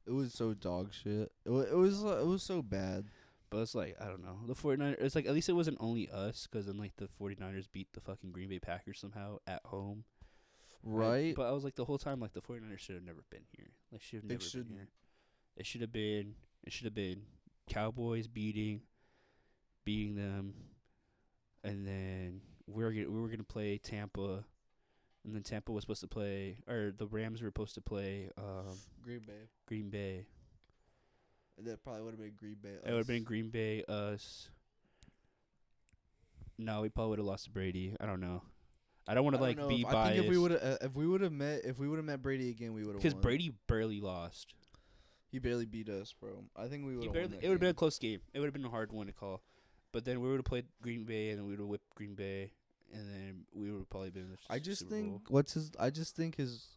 It was so dog shit. It was so bad. But it's like, I don't know. The 49ers, it's like, at least it wasn't only us, 'cause then like the 49ers beat the fucking Green Bay Packers somehow at home. Right? But I was like, the whole time, like, the 49ers should have never been here. Like, should have They never shouldn't. been here. It should have been Cowboys beating them, and then we were gonna play Tampa, and then Tampa was supposed to play, or the Rams were supposed to play Green Bay. That probably would have been Green Bay. It would have been Green Bay, us. No, we probably would have lost to Brady. I don't know. I don't want to like be biased. I think if we would have met Brady again, we would have. Because Brady barely lost. He barely beat us, bro. I think we would have. It would have been a close game. It would have been a hard one to call. But then we would have played Green Bay, and then we would have whipped Green Bay, and then we would have probably been in the Super Bowl. I just think his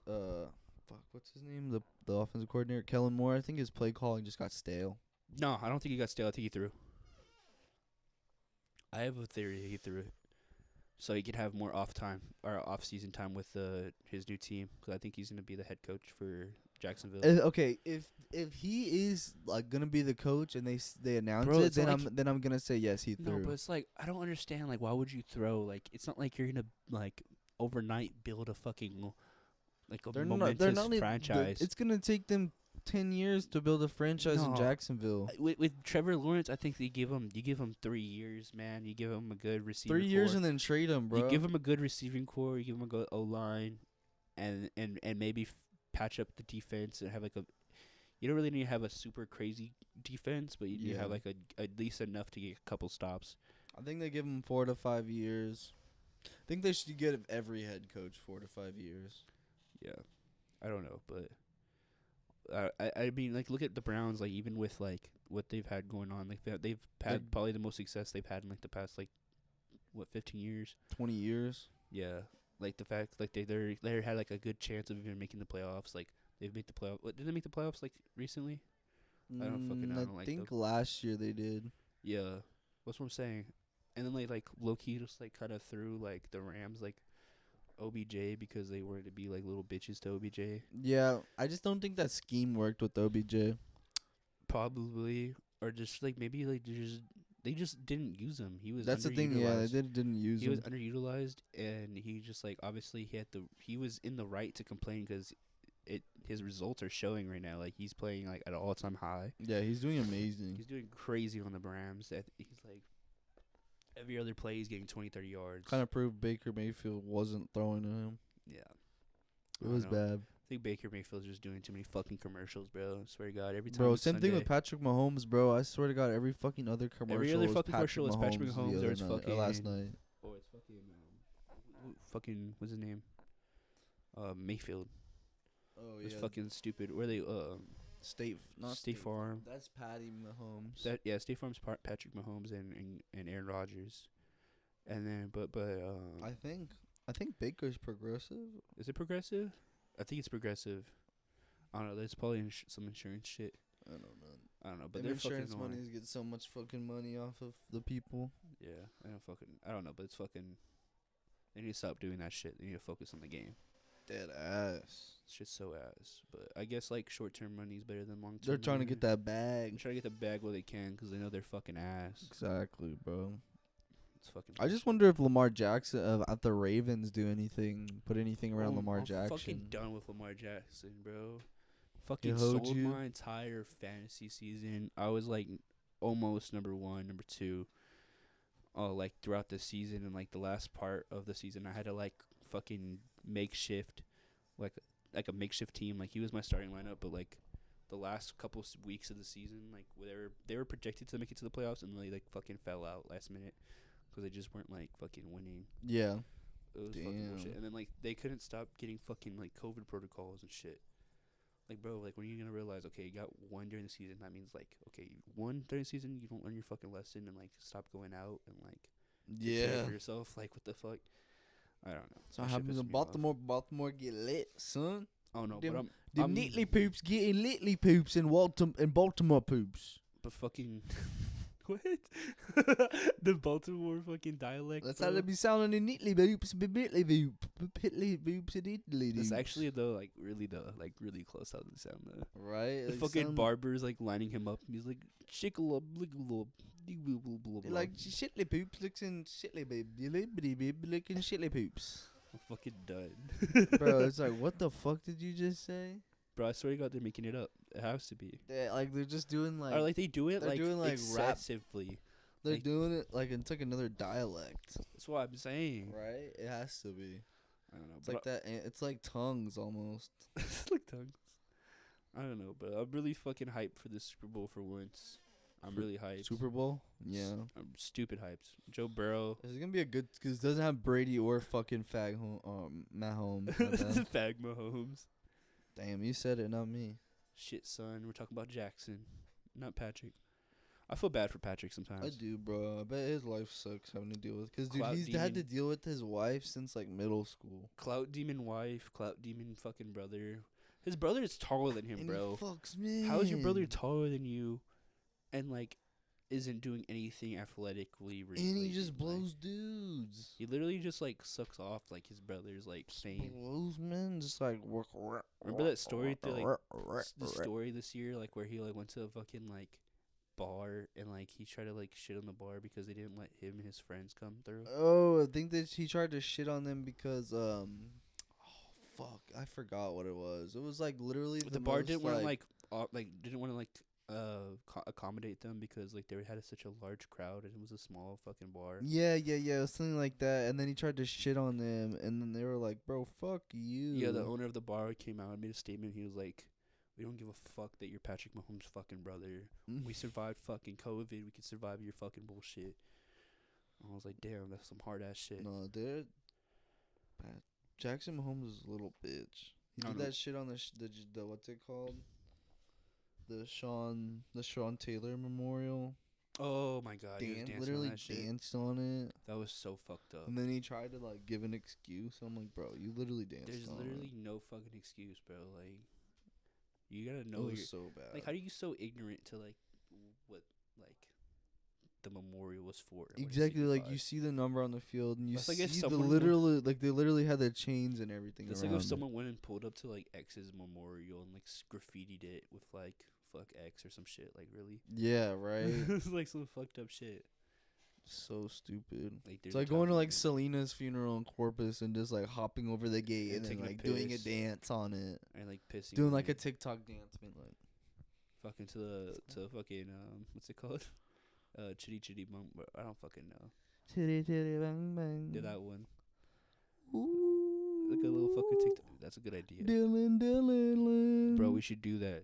what's his name? The offensive coordinator, Kellen Moore. I think his play calling just got stale. No, I don't think he got stale. I think he threw. I have a theory he threw it, so he could have more off season time with his new team. Because I think he's gonna be the head coach for Jacksonville. Okay, if he is like gonna be the coach and they announce Bro, it, it's then I'm gonna say yes, he threw. No, but it's like, I don't understand. Like, why would you throw? Like, it's not like you're gonna like overnight build a fucking like a momentous franchise. It's gonna take them 10 years to build a franchise in No. Jacksonville. With Trevor Lawrence, I think you give him 3 years, man. You give him a good receiving 3 years core. and then trade him, bro. You give him a good receiving core. You give him a good O-line, and maybe patch up the defense and have like a. You don't really need to have a super crazy defense, but you need to have like at least enough to get a couple stops. I think they give him 4 to 5 years. I think they should give every head coach 4 to 5 years. Yeah, I don't know, but I mean, like, look at the Browns. Like, even with like what they've had going on, like they've had probably the most success they've had in like the past 15 years, 20 years. Yeah, like the fact like they had like a good chance of even making the playoffs. Like they've made the playoffs. Did they make the playoffs like recently? I don't fucking know. I think last year they did. Yeah, that's what I'm saying. And then they like low key just like kind of threw like the Rams like OBJ because they wanted to be like little bitches to OBJ. Yeah, I just don't think that scheme worked with OBJ. Probably, or just like maybe like they just didn't use him. He was That's the thing. Yeah, they didn't use him. He was underutilized, and he just like obviously he was in the right to complain because his results are showing right now. Like he's playing like at an all-time high. Yeah, he's doing amazing. He's doing crazy on the Rams. He's like every other play he's getting 20, 30 yards. Kind of proved Baker Mayfield wasn't throwing to him. Yeah, it was bad. I think Baker Mayfield's just doing too many fucking commercials, bro. I swear to God, every time. Bro, same thing with Patrick Mahomes, bro. I swear to God, every fucking other commercial. Every other fucking commercial is Patrick Mahomes or it's fucking last night. Oh, it's fucking what's his name? Mayfield. Oh yeah. It's fucking stupid. Where they State Farm. That's Patty Mahomes. State Farm's Patrick Mahomes and Aaron Rodgers. And then but I think Baker's progressive. Is it progressive? I think it's progressive. I don't know. There's probably some insurance shit. I don't know. But their they're insurance fucking money get so much fucking money off of the people. Yeah, I don't know, but it's fucking. They need to stop doing that shit. They need to focus on the game. Dead ass. It's just so ass. But I guess like short-term money is better than long-term. They're trying to get that They're bag. trying to get the bag while they can because they know they're fucking ass. Exactly, bro. It's fucking. I just wonder if Lamar Jackson at the Ravens put anything around Lamar I'm Jackson. fucking done with Lamar Jackson, bro. Fucking hold sold you. my entire fantasy season. I was like almost number 1, number 2. Like throughout the season, and like the last part of the season, I had to like fucking makeshift, like a makeshift team. Like he was my starting lineup, but like the last couple weeks of the season, like they were projected to make it to the playoffs, and they like fucking fell out last minute because they just weren't like fucking winning. Yeah. It was fucking bullshit. And then like they couldn't stop getting fucking like COVID protocols and shit. Like, bro, like, when are you gonna realize, okay, you got one during the season, that means, like, okay, one during the season, you don't learn your fucking lesson and, like, stop going out and, like, take care Yeah. for yourself. Like, what the fuck? I don't know. So That shit happens pisses in me off. Baltimore. Baltimore get lit, son. Oh, no, them- but I'm Them neatly poops getting litly poops in Baltimore poops. but fucking, what? The Baltimore fucking dialect, That's bro. how they be sounding in neatly poops, bitly poops in Italy. It's actually, though, like, really close how they sound, though. right. The fucking barber's, like, lining him up, and he's like, shickle up, bliggle up, blah, blah, blah, blah. Like shitly poops looks in shitly babe, looking shitly poops. I'm fucking done. Bro, it's like, what the fuck did you just say? Bro, I swear to God, they're making it up. It has to be. They're just doing Or like they do it they're like doing, like, rap. excessively. they're like- doing it like it's like another dialect, That's what I'm saying. right? It has to be. I don't know. It's But like that. It's like tongues almost. it's like tongues. I don't know, but I'm really fucking hyped for this Super Bowl for once. I'm really hyped. Super Bowl, yeah. I'm stupid hyped. Joe Burrow. This is gonna be a good because it doesn't have Brady or fucking Mahomes. my bad. Fag Mahomes. Damn, you said it, not me. Shit, son. We're talking about Jackson, not Patrick. I feel bad for Patrick sometimes. I do, bro. I bet his life sucks having to deal with. Cause dude, Clout he's had to demon. deal with his wife since like middle school. Clout demon wife, clout demon fucking brother. His brother is taller than him, And bro. he fucks me. How is your brother taller than you, and like, isn't doing anything athletically? And he related, just like- blows dudes. He literally just like sucks off like his brother's like fame. Blows men, just like work. Remember that story? The story this year, like where he like went to a fucking like bar and like he tried to like shit on the bar because they didn't let him and his friends come through. Oh, I think that he tried to shit on them because oh fuck, I forgot what it was. It was like literally The bar most, didn't want to didn't want to accommodate them because like they had such a large crowd and it was a small fucking bar. Yeah, it was something like that. And then he tried to shit on them, and then they were like, "Bro, fuck you." Yeah, the owner of the bar came out and made a statement. He was like, "We don't give a fuck that you're Patrick Mahomes' fucking brother. We survived fucking COVID. We can survive your fucking bullshit." I was like, "Damn, that's some hard ass shit." No, dude. Jackson Mahomes is a little bitch. He I did know. that shit on the what's it called? The Sean Taylor Memorial. Oh my god, he was dancing Literally on that shit. danced on it. That was so fucked up. And then he tried to like give an excuse. I'm like, bro, you literally danced. There's on literally it. no fucking excuse, bro. Like, you gotta It know was your so bad. like. How are you so ignorant to like what like the memorial was for? and what it Exactly, like you signified? see the number on the field, and you That's like if see the someone literally like they literally had the chains and everything. It's around like if it. someone went and pulled up to like X's memorial and like graffitied it with like fuck X or some shit. Like really, Yeah, right. it's like some fucked up shit. So stupid. Like It's like going to like Selena's funeral in Corpus and just like hopping over the gate And and then taking a like doing a piss. dance on it, and like pissing, doing on like a it. TikTok dance, being like, fucking to fucking what's it called? Chitty chitty bump. I don't fucking know. chitty chitty bang bang. Did that one? Ooh, Like a little fucking TikTok. That's a good idea, Dylan. bro. We should do that.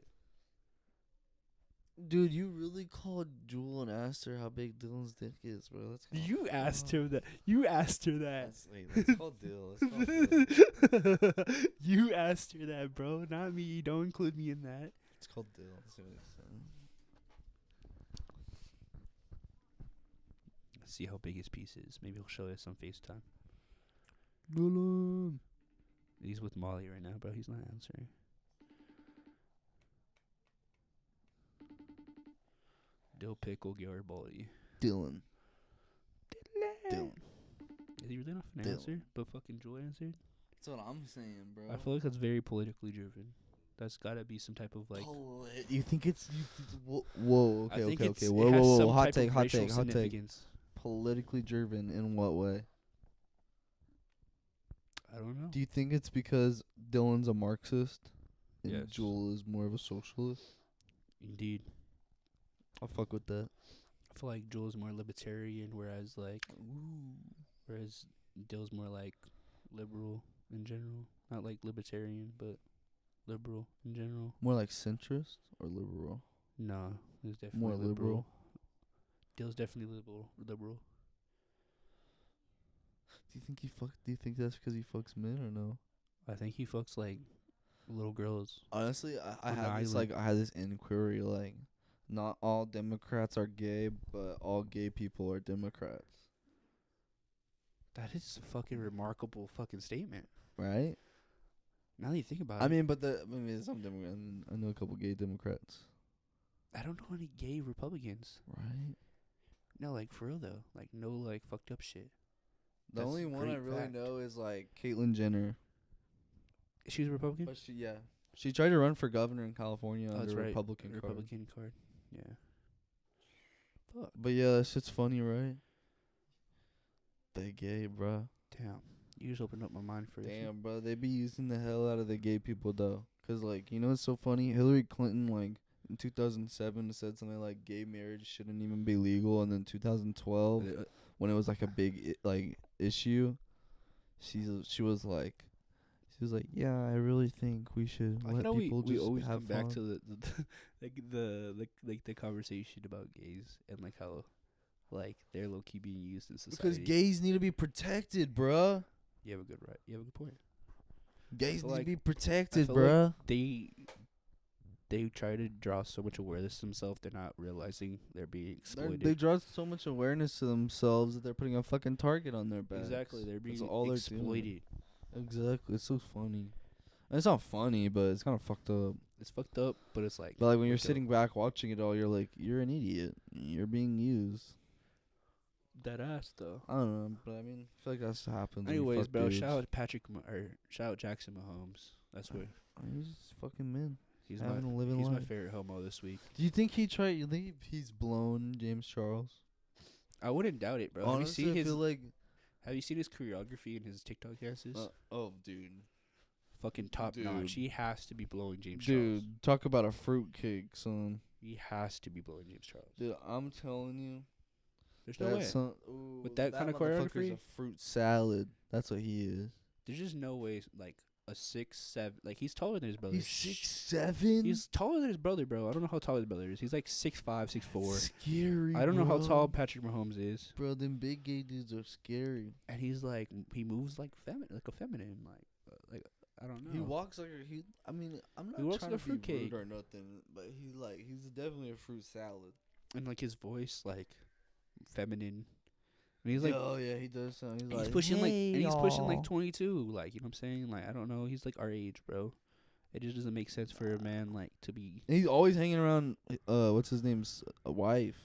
Dude, you really called Jewel and asked her how big Dylan's dick is, bro. That's called You asked her that. You asked her that. That's called Dill. It's called Dill. You asked her that, bro. Not me. Don't include me in that. It's called Dill. That's what it's saying. Let's see how big his piece is. Maybe he'll show us on FaceTime. Dylan. He's with Molly right now, bro. He's not answering. Dill Pickle Garibaldi. Dylan. Dylan. Is he really not gonna Dill. answer? But fucking Joel answered? That's what I'm saying, bro. I feel like that's very politically driven. That's gotta be some type of like. You think it's whoa? I Okay, think okay, it's, okay. it Whoa, has whoa, some whoa! Hot type take, of hot racial take, hot take. significance. Politically driven in what way? I don't know. Do you think it's because Dylan's a Marxist? and Yes. Jewel is more of a socialist. Indeed. I'll fuck with that. I feel like Joel's more libertarian, whereas Dill's more like liberal in general. Not like libertarian, but liberal in general. More like centrist or liberal? Nah, he's definitely More liberal. Dill's definitely liberal. Do you think that's because he fucks men or no? I think he fucks like little girls. Honestly, I On the have this island. I had this inquiry like, not all Democrats are gay, but all gay people are Democrats, That is a fucking remarkable fucking statement. right? Now that you think about I it, mean, some Democrats. I know a couple gay Democrats, I don't know any gay Republicans. right? No, like for real though, like no like fucked up shit. The That's only a one I great really fact. know is like Caitlyn Jenner, She's a Republican. but she tried to run for governor in California Oh, under that's right. Republican card. Republican card. Yeah. Fuck. But yeah, that shit's funny, right? They gay, bruh. Damn. You just opened up my mind for this. Damn, bro, they be using the hell out of the gay people though, 'cause like, you know what's so funny? Hillary Clinton like in 2007 said something like gay marriage shouldn't even be legal, and then 2012 when it was like a big issue, she was like, yeah, I really think we should Like, let you know, people we just always have come fun. back to the conversation about gays and like how like they're low key being used in society. Because gays need to be protected, bruh. You have a good You have a good point. Gays feel need to like- be I protected, feel bruh. They try to draw so much awareness to themselves, they're not realizing they're being exploited. They draw so much awareness to themselves that they're putting a fucking target on their back. Exactly, they're being That's all they're doing. exploited. Exactly, it's so funny. And it's not funny, but it's kind of fucked up. It's fucked up, but it's like. But like when you're fucked up. sitting back watching it all, you're like, you're an idiot. You're being used. That ass though. I don't know, but I mean, I feel like that's happens. when you Anyways, fuck bro, dudes. shout out Jackson Mahomes. That's what He's just fucking men. he's Having a my living he's my life. favorite homo this week. Do you think he tried? You think he's blown James Charles? I wouldn't doubt it, bro. Honestly, I feel like. Have you seen his choreography and his TikTok dances? Oh, dude. Fucking top dude. notch. He has to be blowing James Charles. Dude, talk about a fruitcake, son. He has to be blowing James Charles. Dude, I'm telling you. There's no way. With that kinda motherfucker's choreography? a fruit salad. That's what he is. There's just no way. Like a 6'7". Like he's taller than his brother. He's 6'7". He's taller than his brother, bro. I don't know how tall his brother is. He's like 6'5", 6'4". Scary. I don't know how bro. tall Patrick Mahomes is. Bro, them big gay dudes are scary. And he's like, he moves like a feminine, like I don't know. He walks like a, he. I mean, I'm not He walks trying like a to be fruitcake. rude or nothing, but he's definitely a fruit salad. And like his voice, like feminine. And he's like, oh yeah, he does sound. He's, he's like, pushing like, and he's pushing like y'all." 22. Like, you know what I'm saying? Like, I don't know. He's like our age, bro. It just doesn't make sense for a man like to be. And he's always hanging around. What's his name's wife?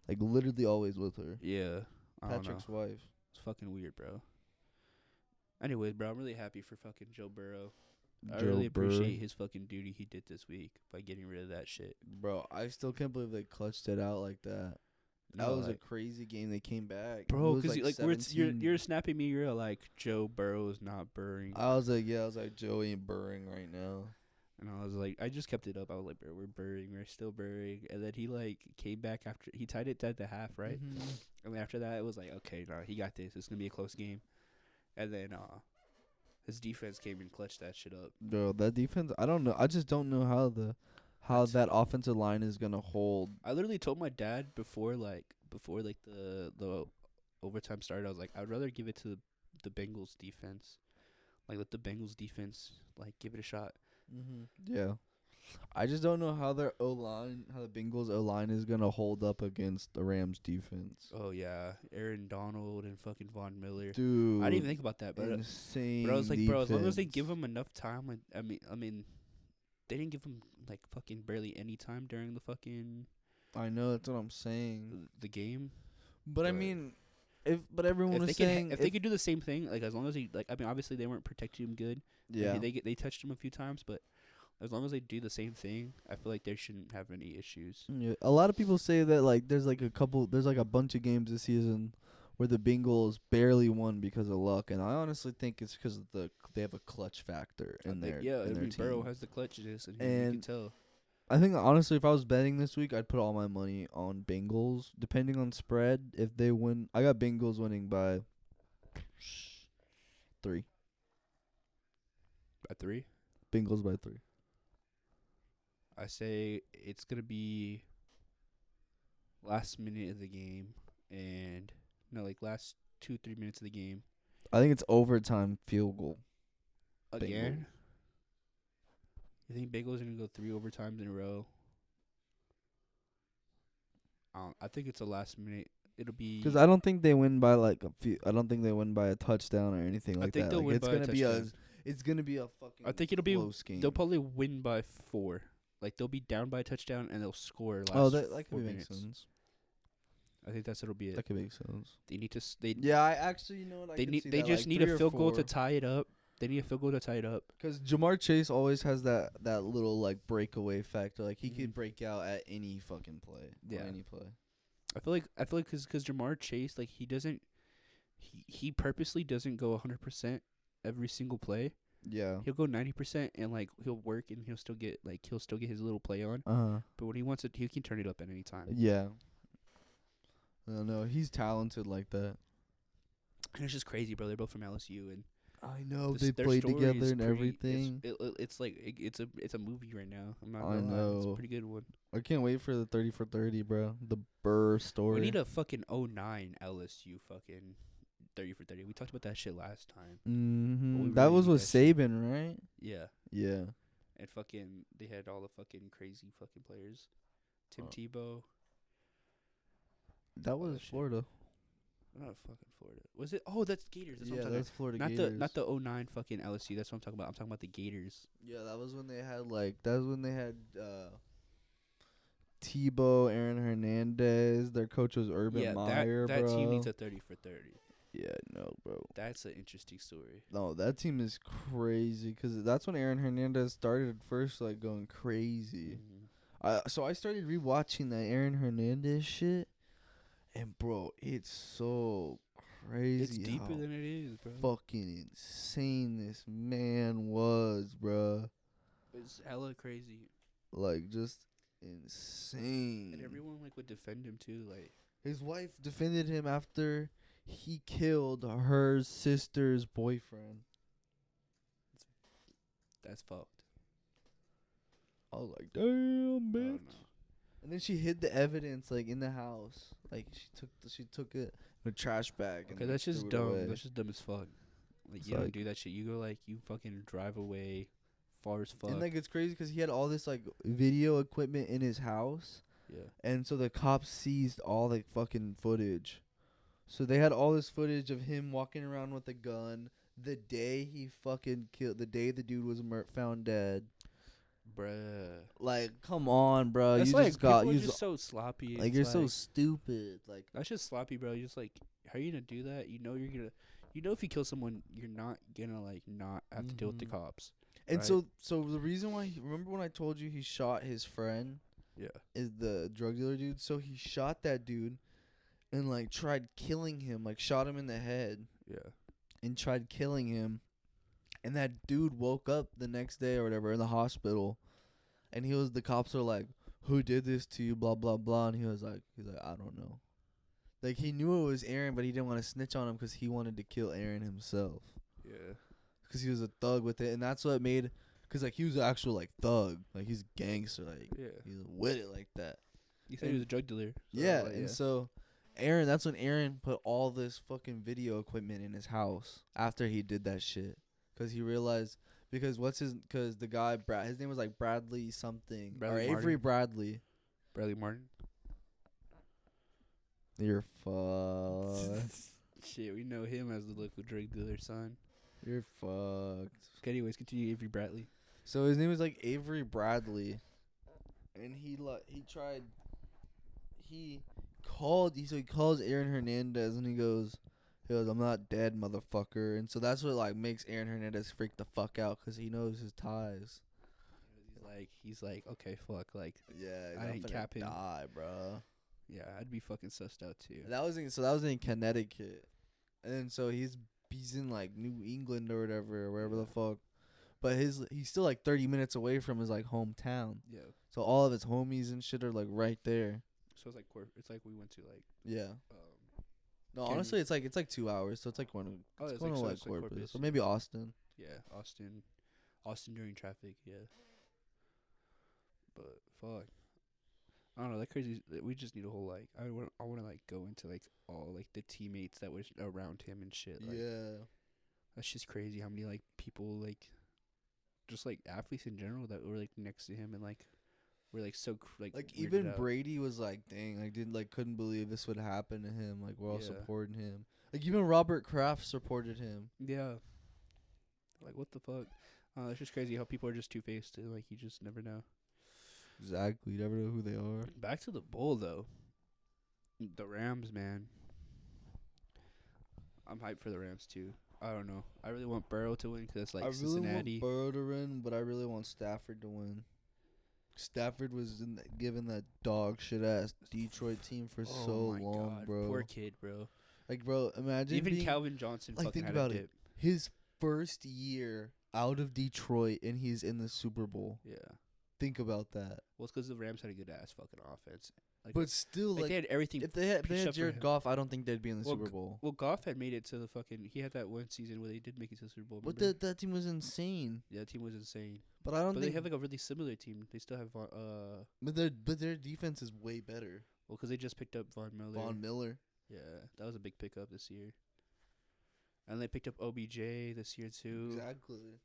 Like literally always with her. Yeah, I don't know. Patrick's wife. It's fucking weird, bro. Anyways, bro, I'm really happy for fucking Joe Burrow. I Joe really Burrow. appreciate his fucking duty he did this week by getting rid of that shit. Bro, I still can't believe they clutched it out like that. That No, was like, a crazy game. They came back, bro, because because you're snapping me. You're like Joe Burrow's not burring, I was like, Joe ain't burring right now. and I was like, I just kept it up. I was like, bro, we're burring, we're still burring, and then he like came back after he tied it at the half, right? Mhm. And then after that, it was like, okay, nah, he got this. It's gonna be a close game, and then his defense came and clutched that shit up. Bro, that defense. I don't know. I just don't know how that offensive line is gonna hold. I literally told my dad before the overtime started, I was like, I'd rather give it to the Bengals defense. Like, let the Bengals defense, like, give it a shot. Yeah, I just don't know how their O-line, how the Bengals O-line is gonna hold up against the Rams defense. Oh, yeah. Aaron Donald and fucking Von Miller. Dude, I didn't even think about that, but insane. I was like, bro, as long as they defense. give him enough time, like, I mean, they didn't give him, like, fucking barely any time during the fucking I know that's what I'm saying. the game. But I But mean, everyone If was they saying could, if they could do the same thing, like, as long as I mean, obviously they weren't protecting him good. yeah. They touched him a few times, but as long as they do the same thing, I feel like they shouldn't have any issues. Yeah, a lot of people say that like there's like a bunch of games this season where the Bengals barely won because of luck, and I honestly think it's because of they have a clutch factor in their in their team. Burrow has the clutches, and you can tell. I think honestly, if I was betting this week, I'd put all my money on Bengals, depending on spread. If they win, I got Bengals winning by 3. By 3? Bengals by 3. I say it's gonna be last minute of the game, and last 2-3 minutes of the game. I think it's overtime field goal. Again? You think Bengals are gonna go 3 overtimes in a row? I think it's a last minute. It'll be Because I don't think they win by like a few. I don't think they win by a touchdown or anything like that. I think they'll like win it's by gonna a be touchdown. it's gonna be a fucking. I think it'll be close game. They'll probably win by 4. Like they'll be down by a touchdown and they'll score last. Oh, that 4 could make minutes. sense. I think that'll be it. That could make sense. They need to. Yeah, I actually, you know what? They just need a field goal to tie it up. They need a field goal to tie it up. Because Jamar Chase always has that little like breakaway factor. Like he could Mhm. break out at any fucking play. Yeah. On any play. I feel like because Jamar Chase, like he purposely doesn't go 100% every single play. Yeah. He'll go 90% and like he'll work and he'll still get his little play on. But when he wants it, he can turn it up at any time. Yeah. I don't know. He's talented like that. And it's just crazy, bro. They're both from LSU and I know their they played story together is and pretty- everything. It's like it's a movie right now. I'm not I gonna lie. It's a know. pretty good one. I can't wait for the 30 for 30, bro. The Burr story. We need a fucking 09 LSU fucking 30 for 30. We talked about that shit last time. Mm-hmm. we That really was need with that shit. Saban, right? Yeah. Yeah. And fucking they had all the fucking crazy fucking players. Tim Tebow. That was that shit. Florida. Not fucking Florida. Was it? Oh, that's Gators. That's what I'm Yeah, talking that's Florida about. Gators. Not the 09 fucking LSU. That's what I'm talking about. I'm talking about the Gators. Yeah, that was when they had Tebow, Aaron Hernandez. Their coach was Urban Meyer, that bro. team needs a 30 for 30. Yeah, no, bro. That's an interesting story. No, that team is crazy because that's when Aaron Hernandez started first, like going crazy. So I started rewatching that Aaron Hernandez shit, and bro, it's so crazy. It's deeper how than it is, bro. fucking insane this man was, bro. It's hella crazy. Like just insane. And everyone like would defend him too. Like His wife defended him after he killed her sister's boyfriend. that's fucked. I was like, damn, bitch. I don't know. And then she hid the evidence like in the house. Like she took it in a trash bag. Okay, and that's like, just threw it dumb. away. That's just dumb as fuck. Like It's you don't like- do that shit. You go like you fucking drive away, far as fuck. And like it's crazy because he had all this like video equipment in his house, yeah. and so the cops seized all the fucking footage. So they had all this footage of him walking around with a gun the day he fucking killed. The day the dude was found dead. Bruh. Like, come on, bro. That's You like just got people are you. just so sloppy. Like It's you're so stupid. Like that's just sloppy, bro. You're just like, how are you gonna do that? You know if you kill someone, you're not gonna like not have to deal with the Mhm. cops. And Right. so the reason why remember when I told you he shot his friend Yeah. is the drug dealer dude. So he shot that dude and like tried killing him, like shot him in the head Yeah. and tried killing him. And that dude woke up the next day or whatever in the hospital, and the cops are like, "Who did this to you?" Blah blah blah, and he's like, "I don't know." Like he knew it was Aaron, but he didn't want to snitch on him because he wanted to kill Aaron himself. Yeah. Because he was a thug with it, and that's what made. Because like he was an actual like thug, like he's gangster, like Yeah. he's with it like that. You said he was a drug dealer. So Yeah, like, and so Aaron, that's when Aaron put all this fucking video equipment in his house after he did that shit. Because he realized, because the guy, his name was like Bradley something. Bradley or Avery Martin. Bradley. Bradley Martin. You're fucked. Shit, we know him as the local drug dealer son. You're fucked. Okay, anyways, continue. Avery Bradley. So his name was like Avery Bradley. And he calls Aaron Hernandez and he goes, "I'm not dead, motherfucker." And so that's what like makes Aaron Hernandez freak the fuck out because he knows his ties. He's like, okay, fuck, like, Yeah, I ain't capping. die, bro. Yeah, I'd be fucking sussed out too. That was in Connecticut, and then so he's in like New England or whatever, or wherever the fuck. But he's still like 30 minutes away from his like hometown. Yeah. So all of his homies and shit are like right there. So it's like it's like we went to like Yeah. No, Kansas. honestly, it's like 2 hours. So it's like going to it's going like, to so like it's like Corpus, Corpus, or maybe Austin. yeah, Austin during traffic, yeah. But fuck, I don't know. That crazy. We just need a whole like. I want to like go into like all like the teammates that was around him and shit. Like, Yeah. that's just crazy. How many like people like, just like athletes in general that were like next to him and like, were like so Like weirded even out. Brady was like, dang, like couldn't believe this would happen to him. Like we're all Yeah. supporting him. Like even Robert Kraft supported him. Yeah. Like what the fuck? It's just crazy how people are just two-faced. Like you just never know. Exactly. You never know who they are. Back to the bowl though. The Rams, man. I'm hyped for the Rams too. I don't know. I really want Burrow to win because it's like I really Cincinnati. want Burrow to win, but I really want Stafford to win. Stafford was given that dog shit ass Detroit team for Oh so my long, God. bro. Poor kid, bro. Like, bro, imagine Even being, Calvin Johnson like, fucking think had about a it. dip. His first year out of Detroit and he's in the Super Bowl. Yeah. Think about that. Well, it's because the Rams had a good ass fucking offense. Like, But still, like they had everything. if they had pieced up for Jared him. Goff, I don't think they'd be in the Well, Super Bowl. Well, Goff had made it to the fucking. He had that one season where they did make it to the Super Bowl. But remember? that team was insane. Yeah, the team was insane. But I don't But they think. have like a really similar team. They still have But their defense is way better. well, because they just picked up Von Miller. Von Miller. Yeah, that was a big pickup this year. And they picked up OBJ this year too. Exactly.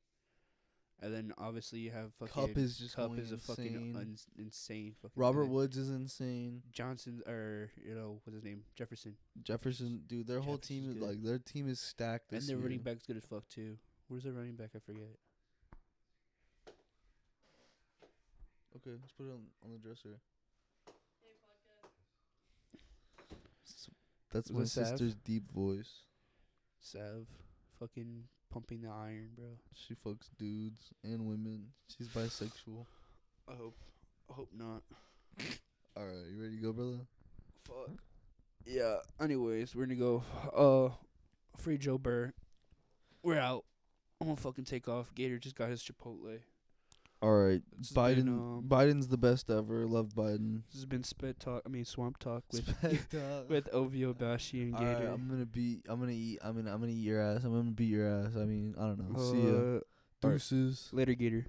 And then obviously you have fucking Cup is just Cup going is a fucking insane. insane fucking. Robert guy. Woods is insane. Johnson or what's his name, Jefferson. Jefferson, dude, their whole Jefferson's team is good. like their team is stacked And this their year. running back's good as fuck too. Where's their running back? I forget. Okay, let's put it on the dresser. That's Was my it Sav? sister's deep voice. Sav, fucking pumping the iron, bro. She fucks dudes and women. She's bisexual. I hope not. All right, you ready to go, brother? Fuck. Yeah. Anyways, we're gonna go. Free Joe Burr. We're out. I'm gonna fucking take off. Gator just got his Chipotle. All right, This has Biden. been, Biden's the best ever. Love Biden. This has been Swamp Talk with Spectac- with OVO Bashy and All right, Gator. I'm gonna eat your ass. I'm gonna beat your ass. I mean, I don't know. See ya. Alright. Deuces. Later, Gator.